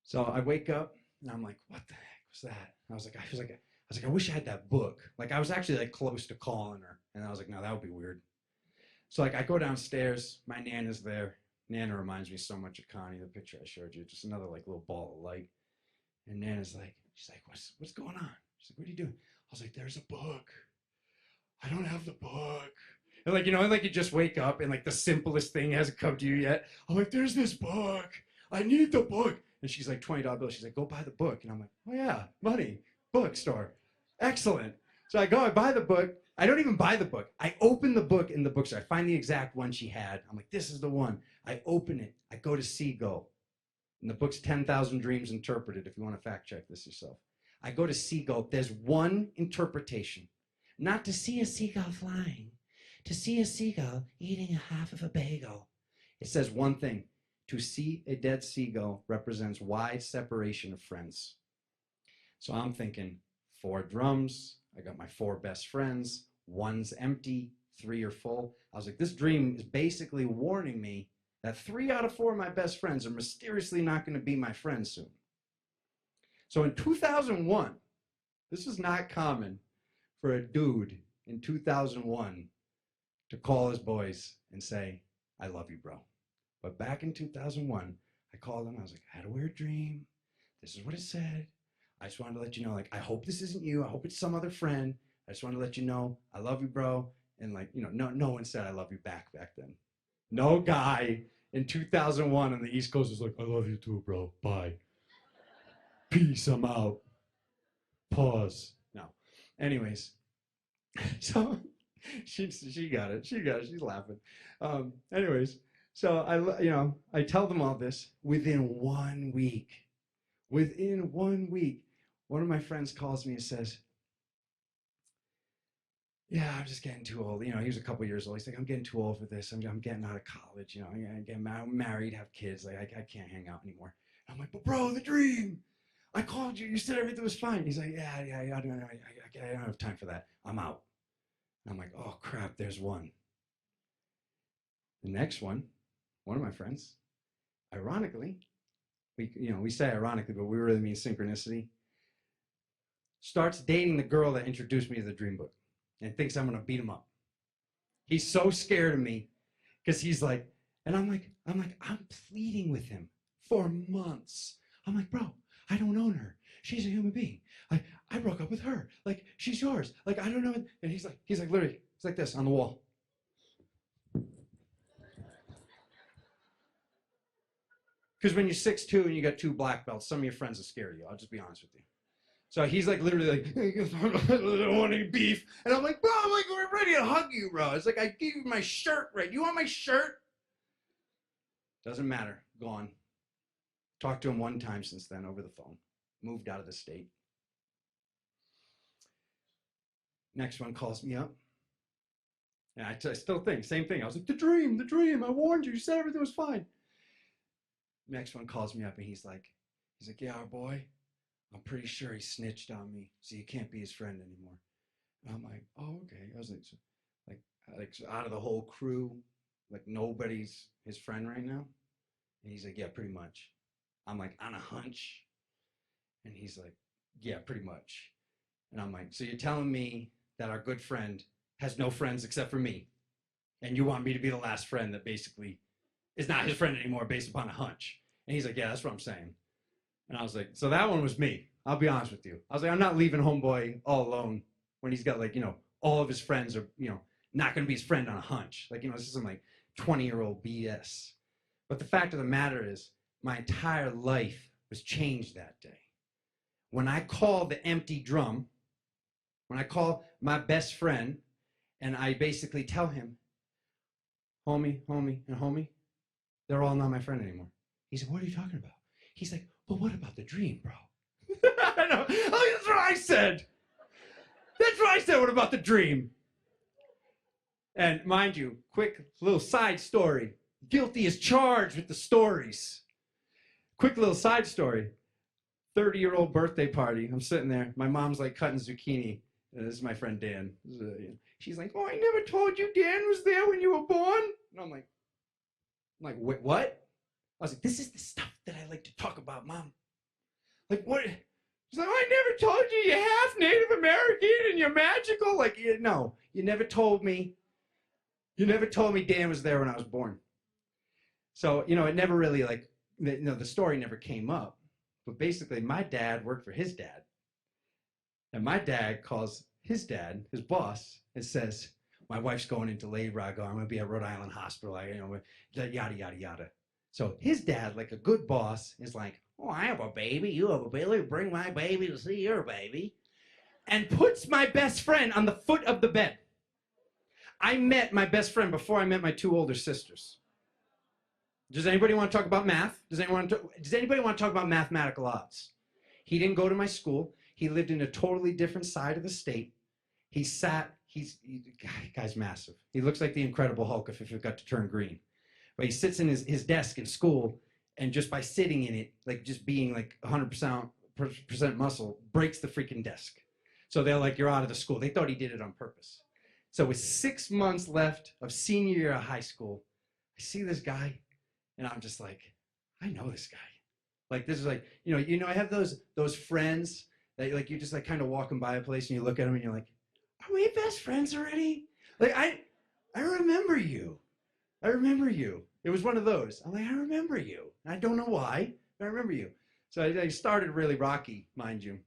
So I wake up and I'm like, what the heck was that? And I was like, I wish I had that book. Like I was actually like close to calling her, and I was like, no, that would be weird. So like I go downstairs. My Nana's there. Nana reminds me so much of Connie, the picture I showed you. Just another like little ball of light. And Nana's like, she's like, what's going on? She's like, what are you doing? I was like, there's a book. I don't have the book. And like, you know, like you just wake up and like the simplest thing hasn't come to you yet. I'm like, there's this book. I need the book. And she's like, $20 bill. She's like, go buy the book. And I'm like, oh yeah, money, bookstore. Excellent. So I go, I buy the book. I don't even buy the book. I open the book in the bookstore. I find the exact one she had. I'm like, this is the one. I open it. I go to Seagull. And the book's 10,000 Dreams Interpreted, if you want to fact check this yourself. I go to Seagull. There's one interpretation. Not to see a seagull flying. To see a seagull eating a half of a bagel. It says one thing. To see a dead seagull represents wide separation of friends. So I'm thinking 4 drums. I got my 4 best friends. 1's empty, 3 are full. I was like, this dream is basically warning me that 3 out of 4 of my best friends are mysteriously not going to be my friends soon. So in 2001, this was not common for a dude in 2001 to call his boys and say, I love you, bro. But back in 2001, I called him. I was like, I had a weird dream. This is what it said. I just wanted to let you know, like, I hope this isn't you. I hope it's some other friend. I just wanted to let you know, I love you, bro. And like, you know, no one said I love you back then. No guy in 2001 on the East Coast was like, I love you too, bro. Bye. Peace, I'm out. Pause. No. Anyways, so she got it. She's laughing. Anyways, So I tell them all this within 1 week. Within 1 week, one of my friends calls me and says, yeah, I'm just getting too old. He was a couple years old. He's like, I'm getting too old for this. I'm getting out of college. I'm getting married, have kids. Like, I can't hang out anymore. I'm like, but bro, the dream. I called you. You said everything was fine. He's like, yeah, I don't have time for that. I'm out. And I'm like, oh, crap, there's one. The next one of my friends, ironically, we say ironically, but we really mean synchronicity, starts dating the girl that introduced me to the dream book and thinks I'm going to beat him up. He's so scared of me because he's like, and I'm like, I'm pleading with him for months. I'm like, bro, I don't own her. She's a human being. I broke up with her. Like, she's yours. Like, I don't know. And he's like literally, it's like this on the wall. Because when you're 6'2" and you got 2 black belts, some of your friends are scared of you. I'll just be honest with you. So he's like literally like, I don't want any beef. And I'm like, bro, we're ready to hug you, bro. It's like, I gave you my shirt, right? You want my shirt? Doesn't matter. Gone. Talked to him one time since then over the phone. Moved out of the state. Next one calls me up. And I still think, same thing. I was like, the dream. I warned you. You said everything was fine. Next one calls me up and he's like, yeah, our boy, I'm pretty sure he snitched on me, so you can't be his friend anymore. And I'm like, oh, okay. I was like so out of the whole crew, like nobody's his friend right now? And he's like, yeah, pretty much. I'm like, on a hunch? And he's like, yeah, pretty much. And I'm like, so you're telling me that our good friend has no friends except for me, and you want me to be the last friend that basically is not his friend anymore based upon a hunch? And he's like, yeah, that's what I'm saying. And I was like, so that one was me. I'll be honest with you. I was like, I'm not leaving homeboy all alone when he's got all of his friends are, not going to be his friend on a hunch. Like, this is some 20-year-old BS. But the fact of the matter is, my entire life was changed that day. When I call the empty drum, when I call my best friend, and I basically tell him, homie, and homie, they're all not my friend anymore. He's like, what are you talking about? He's like, but what about the dream, bro? I know. Oh, that's what I said. What about the dream? And mind you, quick little side story. Guilty as charged with the stories. Quick little side story. 30-year-old birthday party. I'm sitting there. My mom's cutting zucchini. This is my friend Dan. She's like, oh, I never told you Dan was there when you were born. And I'm like, wait, what? I was like, this is the stuff that I like to talk about, Mom. Like, what? She's like, oh, I never told you you're half Native American and you're magical. Like, no, you never told me. You never told me Dan was there when I was born. So, it never really the story never came up. But basically, my dad worked for his dad. And my dad calls his dad, his boss, and says, my wife's going into labor. I'm going to be at Rhode Island Hospital. Yada, yada, yada. So his dad, like a good boss, is like, oh, I have a baby. You have a baby. Bring my baby to see your baby. And puts my best friend on the foot of the bed. I met my best friend before I met my 2 older sisters. Does anybody want to talk about math? Does anybody want to talk about mathematical odds? He didn't go to my school. He lived in a totally different side of the state. Guy's massive. He looks like the Incredible Hulk if it got to turn green. But he sits in his desk in school, and just by sitting in it, just being 100% muscle, breaks the freaking desk. So they're like, you're out of the school. They thought he did it on purpose. So with 6 months left of senior year of high school, I see this guy, and I'm just like, I know this guy. This is I have those friends that you're just kind of walking by a place and you look at them and you're like, are we best friends already? I remember you. It was one of those. I'm like, I remember you. I don't know why, but I remember you. So I started really rocky, mind you.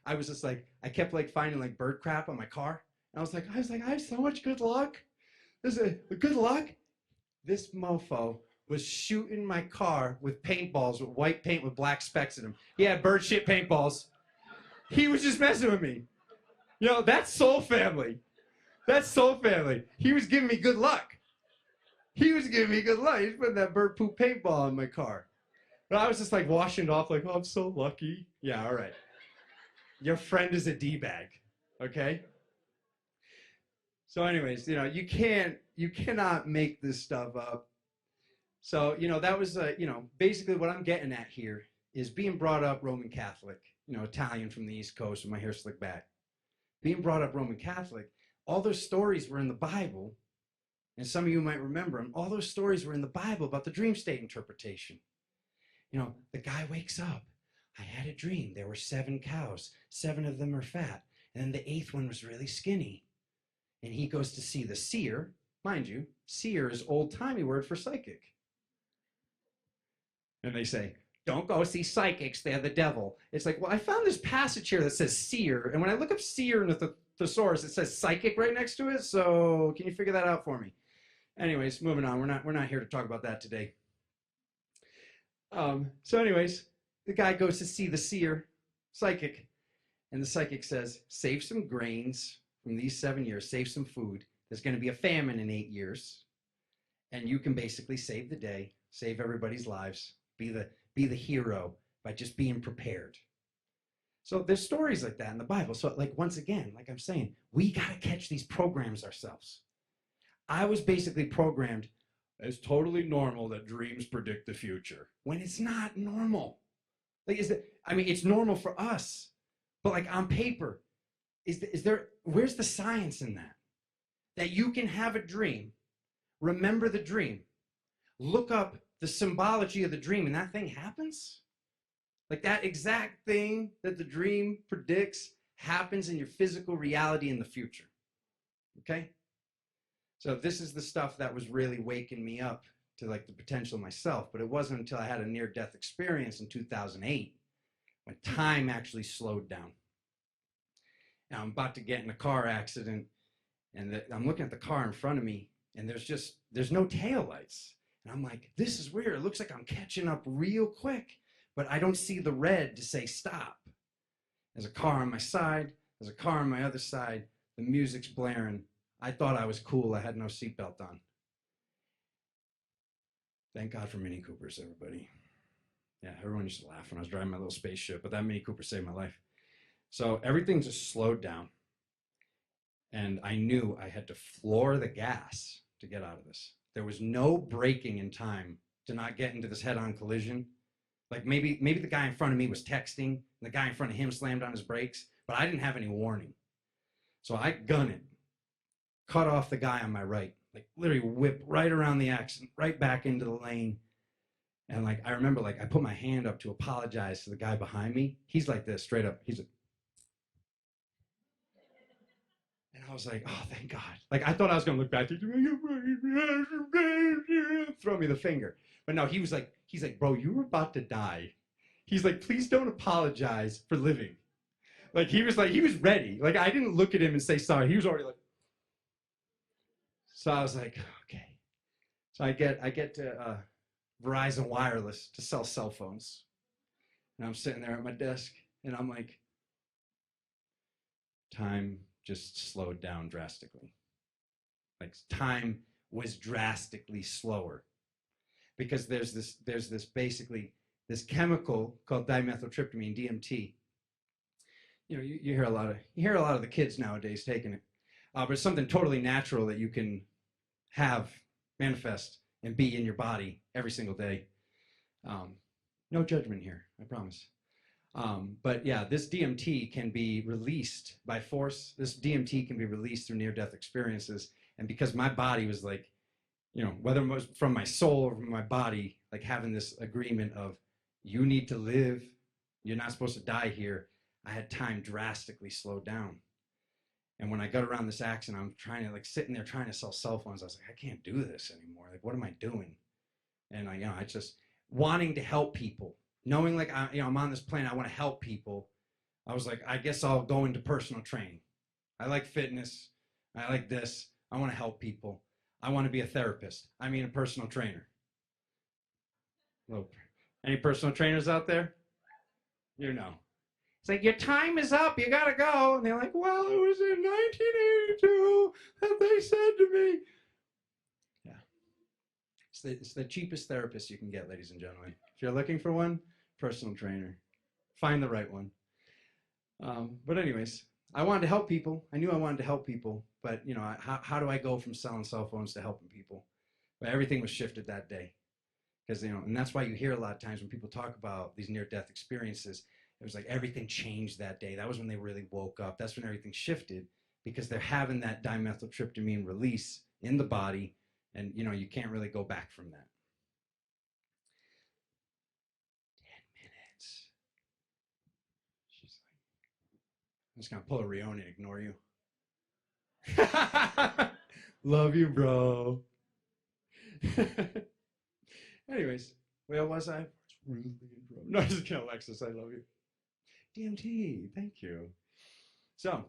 I was just I kept finding bird crap on my car. And I was like, I have so much good luck. Good luck. This mofo was shooting my car with paintballs with white paint with black specks in them. He had bird shit paintballs. He was just messing with me. That's soul family. He was giving me good luck. He was giving me good luck. He's putting that bird poop paintball in my car. But I was just like washing it off like, oh, I'm so lucky. Yeah, all right. Your friend is a D-bag, okay? So anyways, you cannot make this stuff up. So, that was, basically what I'm getting at here is being brought up Roman Catholic, Italian from the East Coast with my hair slicked back. Being brought up Roman Catholic, all those stories were in the Bible, and some of you might remember them. All those stories were in the Bible about the dream state interpretation. The guy wakes up. I had a dream. There were 7 cows. 7 of them are fat. And then the 8th one was really skinny. And he goes to see the seer. Mind you, seer is old-timey word for psychic. And they say, don't go see psychics. They're the devil. It's like, well, I found this passage here that says seer. And when I look up seer in the thesaurus, it says psychic right next to it. So can you figure that out for me? Anyways, moving on. We're not here to talk about that today. So anyways, the guy goes to see the seer, psychic, and the psychic says, save some grains from these 7 years, save some food. There's going to be a famine in 8 years, and you can basically save the day, save everybody's lives, be the hero by just being prepared. So there's stories like that in the Bible. So once again, like I'm saying, we got to catch these programs ourselves. I was basically programmed, it's totally normal that dreams predict the future, when it's not normal. It's normal for us, but on paper, where's the science in that? That you can have a dream, remember the dream, look up the symbology of the dream, and that thing happens? That exact thing that the dream predicts happens in your physical reality in the future. Okay? So this is the stuff that was really waking me up to the potential myself, but it wasn't until I had a near-death experience in 2008 when time actually slowed down. Now I'm about to get in a car accident, and I'm looking at the car in front of me, and there's no taillights. And I'm like, this is weird. It looks like I'm catching up real quick, but I don't see the red to say stop. There's a car on my side. There's a car on my other side. The music's blaring. I thought I was cool. I had no seatbelt on. Thank God for Mini Coopers, everybody. Yeah, everyone used to laugh when I was driving my little spaceship, but that Mini Cooper saved my life. So everything just slowed down. And I knew I had to floor the gas to get out of this. There was no braking in time to not get into this head-on collision. Maybe the guy in front of me was texting, and the guy in front of him slammed on his brakes, but I didn't have any warning. So I gun it, cut off the guy on my right, literally whip right around the accident, right back into the lane. And I remember I put my hand up to apologize to the guy behind me. He's like this, straight up. He's like, and I was like, oh, thank God. I thought I was going to look back to throw me the finger. But no, he's like, bro, you were about to die. He's like, please don't apologize for living. He was ready. I didn't look at him and say sorry. He was already like. So I was like, okay. So I get to Verizon Wireless to sell cell phones. And I'm sitting there at my desk, and I'm like, time just slowed down drastically. Time was drastically slower. Because there's this basically this chemical called dimethyltryptamine, DMT. You hear a lot of the kids nowadays taking it, but it's something totally natural that you can have manifest and be in your body every single day. No judgment here, I promise. But yeah, this DMT can be released by force. This DMT can be released through near-death experiences, and because my body was whether it was from my soul or from my body, having this agreement of, you need to live, you're not supposed to die here, I had time drastically slowed down. And when I got around this accident, I'm trying to, sitting there trying to sell cell phones, I was like, I can't do this anymore. What am I doing? And I just wanting to help people, knowing I'm on this planet, I want to help people. I was like, I guess I'll go into personal training. I like fitness. I like this. I want to help people. I want to be a therapist. I mean a personal trainer. Well, any personal trainers out there? It's your time is up. You got to go. And they're like, well, it was in 1982 that they said to me. Yeah. It's the cheapest therapist you can get, ladies and gentlemen. If you're looking for one, personal trainer. Find the right one. But anyways, I wanted to help people. I knew I wanted to help people, but how do I go from selling cell phones to helping people? But everything was shifted that day, because and that's why you hear a lot of times when people talk about these near-death experiences, it was like everything changed that day. That was when they really woke up. That's when everything shifted, because they're having that dimethyltryptamine release in the body, and you can't really go back from that. 10 minutes. She's like, I'm just gonna pull a Rion and ignore you. Love you, bro. Anyways, where was I? No, I'm just kidding, Alexis. I love you. DMT, thank you. So,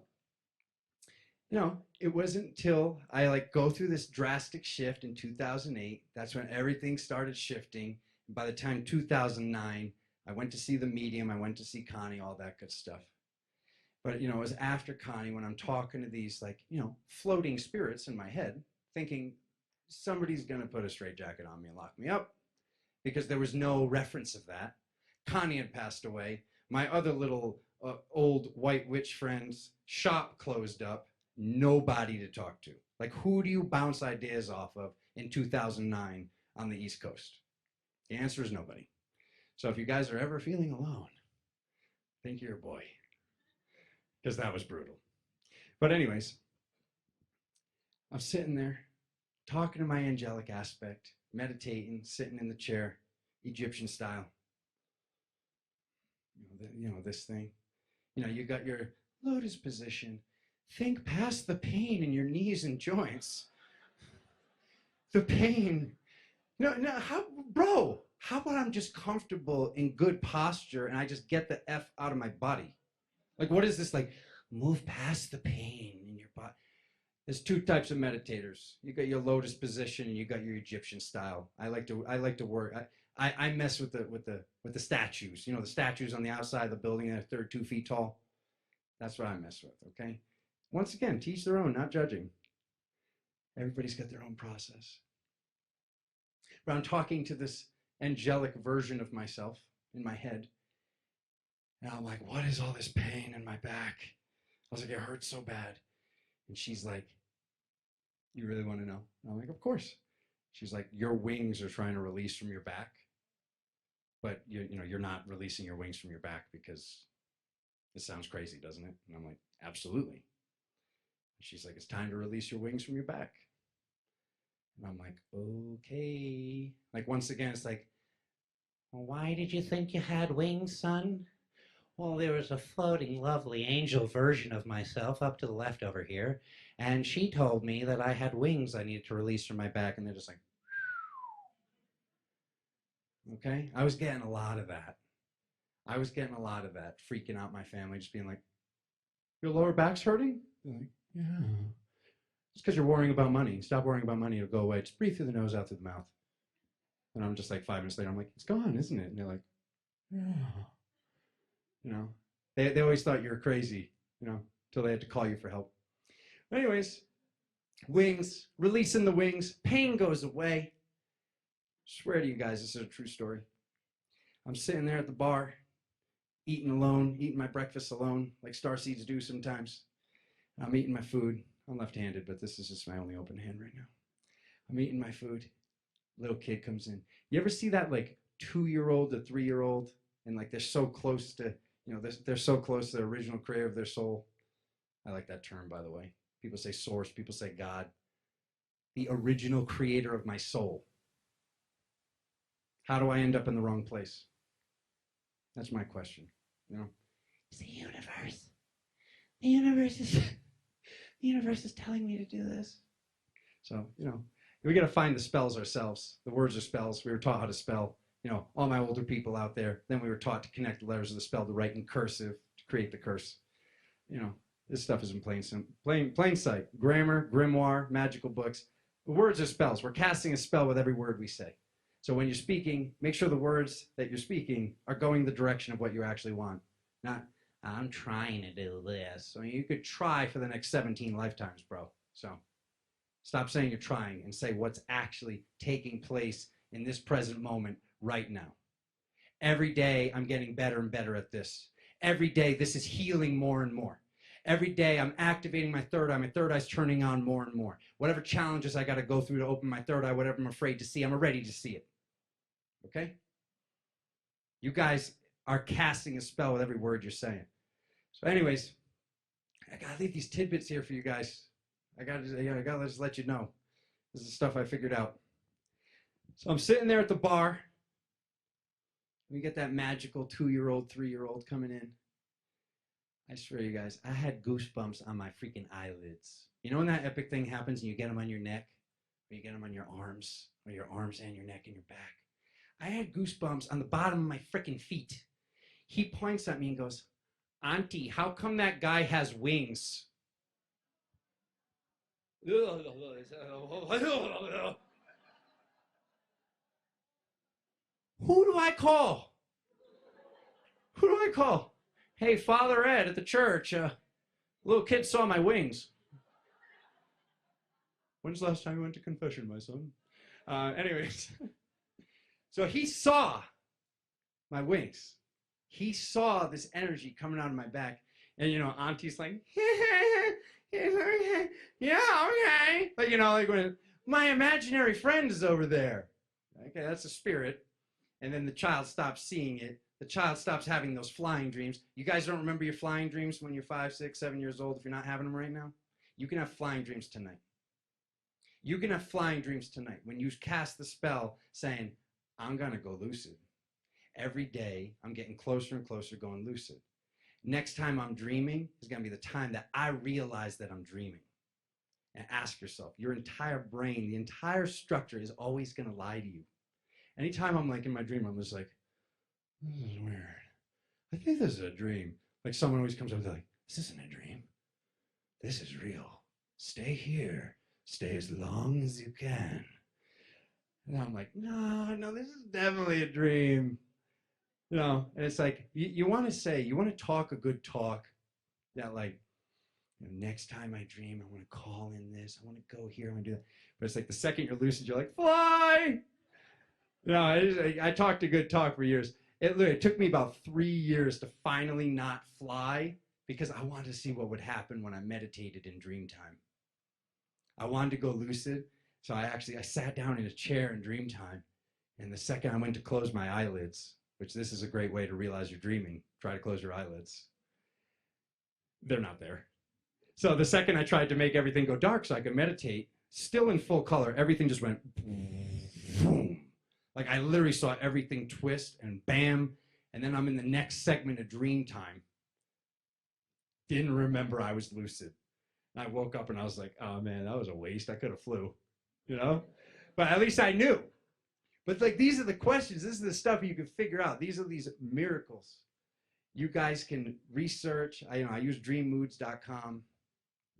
it wasn't until I go through this drastic shift in 2008. That's when everything started shifting. And by the time 2009, I went to see the medium. I went to see Connie, all that good stuff. But, it was after Connie when I'm talking to these, floating spirits in my head, thinking somebody's going to put a straitjacket on me and lock me up, because there was no reference of that. Connie had passed away. My other little old white witch friend's shop closed up. Nobody to talk to. Who do you bounce ideas off of in 2009 on the East Coast? The answer is nobody. So if you guys are ever feeling alone, think you're a boy, because that was brutal. But anyways, I'm sitting there talking to my angelic aspect, meditating, sitting in the chair, Egyptian style. This thing. You got your lotus position. Think past the pain in your knees and joints. The pain. No, bro, how about I'm just comfortable in good posture and I just get the F out of my body? What is this? Move past the pain in your body. There's two types of meditators. You got your lotus position and you got your Egyptian style. I like to work. I mess with the statues. The statues on the outside of the building that are 2 feet tall. That's what I mess with. Okay. Once again, teach their own, not judging. Everybody's got their own process. But I'm talking to this angelic version of myself in my head. And I'm like, what is all this pain in my back? I was like, it hurts so bad. And she's like, you really want to know? And I'm like, of course. She's like, your wings are trying to release from your back, but you're not releasing your wings from your back because it sounds crazy, doesn't it? And I'm like, absolutely. She's like, it's time to release your wings from your back. And I'm like, okay. Once again, it's like, well, why did you think you had wings, son? Well, there was a floating, lovely angel version of myself up to the left over here, and she told me that I had wings I needed to release from my back, and they're just like, okay? I was getting a lot of that. Freaking out my family, just being like, your lower back's hurting? They're like, yeah. It's because you're worrying about money. Stop worrying about money. It'll go away. Just breathe through the nose, out through the mouth. And I'm just 5 minutes later, I'm like, it's gone, isn't it? And they're like, yeah. They always thought you were crazy, until they had to call you for help. Anyways, wings, releasing the wings, pain goes away. Swear to you guys, this is a true story. I'm sitting there at the bar, eating alone, eating my breakfast alone, like starseeds do sometimes. I'm eating my food. I'm left-handed, but this is just my only open hand right now. I'm eating my food. Little kid comes in. You ever see that 2-year-old to 3-year-old, and they're so close to, they're so close to the original creator of their soul? I like that term, by the way. People say source, people say God. The original creator of my soul. How do I end up in the wrong place? That's my question. It's the universe. The universe is telling me to do this. So, we got to find the spells ourselves. The words are spells. We were taught how to spell. All my older people out there. Then we were taught to connect the letters of the spell to write in cursive to create the curse. This stuff is in plain sight. Grammar, grimoire, magical books. The words are spells. We're casting a spell with every word we say. So when you're speaking, make sure the words that you're speaking are going the direction of what you actually want. Not, I'm trying to do this. You could try for the next 17 lifetimes, bro. So Stop saying you're trying and say what's actually taking place in this present moment right now. Every day I'm getting better and better at this. Every day this is healing more and more. Every day I'm activating my third eye. My third eye's turning on more and more. Whatever challenges I got to go through to open my third eye, whatever I'm afraid to see, I'm ready to see it. Okay? You guys are casting a spell with every word you're saying. So anyways, I got to leave these tidbits here for you guys. I got to just let you know. This is stuff I figured out. So I'm sitting there at the bar. We get that magical 2-year-old, 3-year-old coming in. I swear you guys, I had goosebumps on my freaking eyelids. You know when that epic thing happens and you get them on your neck, or you get them on your arms, or your arms and your neck and your back? I had goosebumps on the bottom of my freaking feet. He points at me and goes, "Auntie, how come that guy has wings?" Who do I call? Who do I call? Hey, Father Ed at the church, little kid saw my wings. When's the last time you went to confession, my son? Anyways, so he saw my wings. He saw this energy coming out of my back. And, you know, Auntie's like, yeah, okay. Like, you know, like when my imaginary friend is over there. Okay, that's a spirit. And then the child stops seeing it. The child stops having those flying dreams. You guys don't remember your flying dreams when you're 5, 6, 7 years old if you're not having them right now? You can have flying dreams tonight. You can have flying dreams tonight when you cast the spell saying, I'm going to go lucid. Every day, I'm getting closer and closer going lucid. Next time I'm dreaming is going to be the time that I realize that I'm dreaming. And ask yourself, your entire brain, the entire structure is always going to lie to you. Anytime I'm like in my dream, I'm just like, this is weird. I think this is a dream. Like someone always comes up with like, this isn't a dream. This is real. Stay here. Stay as long as you can. And I'm like, no, this is definitely a dream. You know, and it's like, you want to talk a good talk that like, you know, next time I dream, I want to call in this. I want to go here. I want to do that. But it's like the second you're lucid, you're like, fly. No, I talked a good talk for years. It took me about 3 years to finally not fly because I wanted to see what would happen when I meditated in dream time. I wanted to go lucid, so I sat down in a chair in dream time, and the second I went to close my eyelids, which this is a great way to realize you're dreaming, try to close your eyelids. They're not there. So the second I tried to make everything go dark so I could meditate, still in full color, everything just went boom. Like I literally saw everything twist and bam, and then I'm in the next segment of dream time. Didn't remember I was lucid. And I woke up and I was like, oh man, that was a waste. I could have flew, you know? But at least I knew. But like these are the questions. This is the stuff you can figure out. These are these miracles. You guys can research. I use dreammoods.com.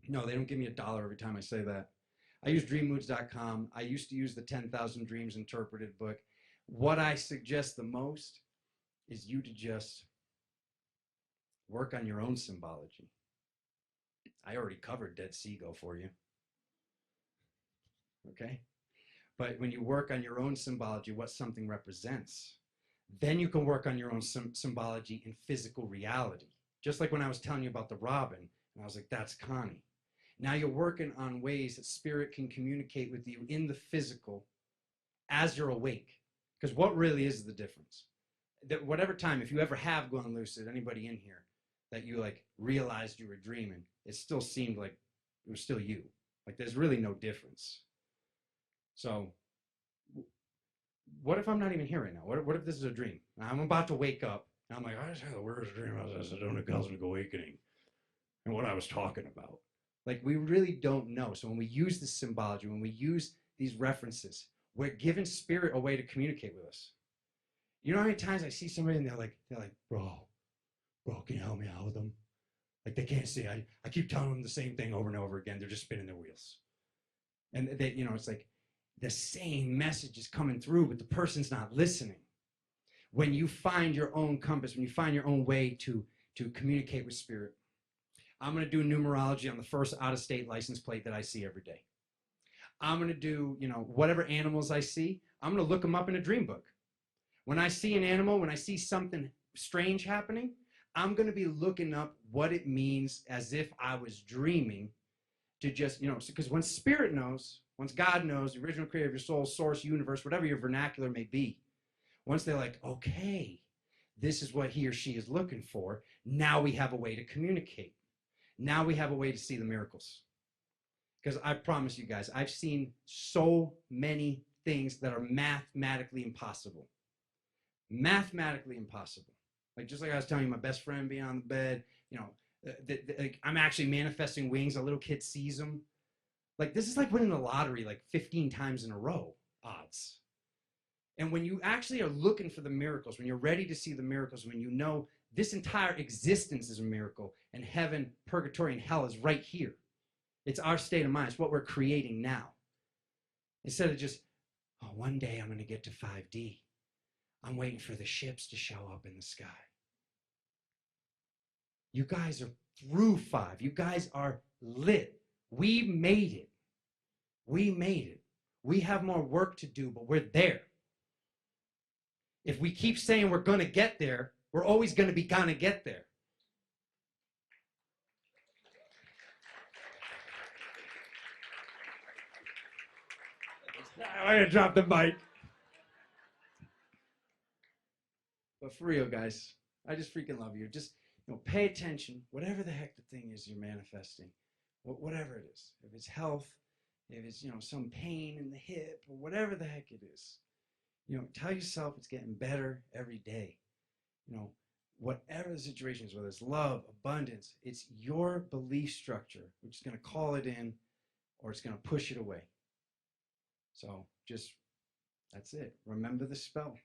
No, they don't give me $1 every time I say that. I use dreammoods.com. I used to use the 10,000 Dreams Interpreted book. What I suggest the most is you to just work on your own symbology. I already covered Dead Seagull for you. Okay? But when you work on your own symbology, what something represents, then you can work on your own symbology in physical reality. Just like when I was telling you about the robin, and I was like, that's Connie. Now you're working on ways that spirit can communicate with you in the physical as you're awake. Because what really is the difference? That whatever time, if you ever have gone lucid, anybody in here, that you like realized you were dreaming, it still seemed like it was still you. Like there's really no difference. So what if I'm not even here right now? What if this is a dream? I'm about to wake up, and I'm like, I just had the worst dream. I was at Sedona Cosmic Awakening, and what I was talking about. Like, we really don't know. So when we use this symbology, when we use these references, we're giving spirit a way to communicate with us. You know how many times I see somebody and they're like, bro, can you help me out with them? Like, they can't see. I keep telling them the same thing over and over again. They're just spinning their wheels. And they, you know, it's like the same message is coming through, but the person's not listening. When you find your own compass, when you find your own way to communicate with spirit, I'm going to do numerology on the first out-of-state license plate that I see every day. I'm going to do, whatever animals I see, I'm going to look them up in a dream book. When I see an animal, when I see something strange happening, I'm going to be looking up what it means as if I was dreaming to just, because once spirit knows, once God knows, the original creator of your soul, source, universe, whatever your vernacular may be, once they're like, okay, this is what he or she is looking for, now we have a way to communicate. Now we have a way to see the miracles. Because I promise you guys, I've seen so many things that are mathematically impossible. Mathematically impossible. Like, just like I was telling you, my best friend being on the bed, like, I'm actually manifesting wings. A little kid sees them. Like, this is like winning the lottery like 15 times in a row odds. And when you actually are looking for the miracles, when you're ready to see the miracles, when you know this entire existence is a miracle, and heaven, purgatory, and hell is right here. It's our state of mind. It's what we're creating now. Instead of just, oh, one day I'm going to get to 5D. I'm waiting for the ships to show up in the sky. You guys are through 5. You guys are lit. We made it. We made it. We have more work to do, but we're there. If we keep saying we're going to get there, we're always going to be going to get there. I'm going to drop the mic. But for real, guys, I just freaking love you. Just pay attention. Whatever the heck the thing is you're manifesting, whatever it is. If it's health, if it's some pain in the hip, or whatever the heck it is, tell yourself it's getting better every day. Whatever the situation is, whether it's love, abundance, it's your belief structure which is going to call it in, or it's going to push it away. So just, that's it. Remember the spell.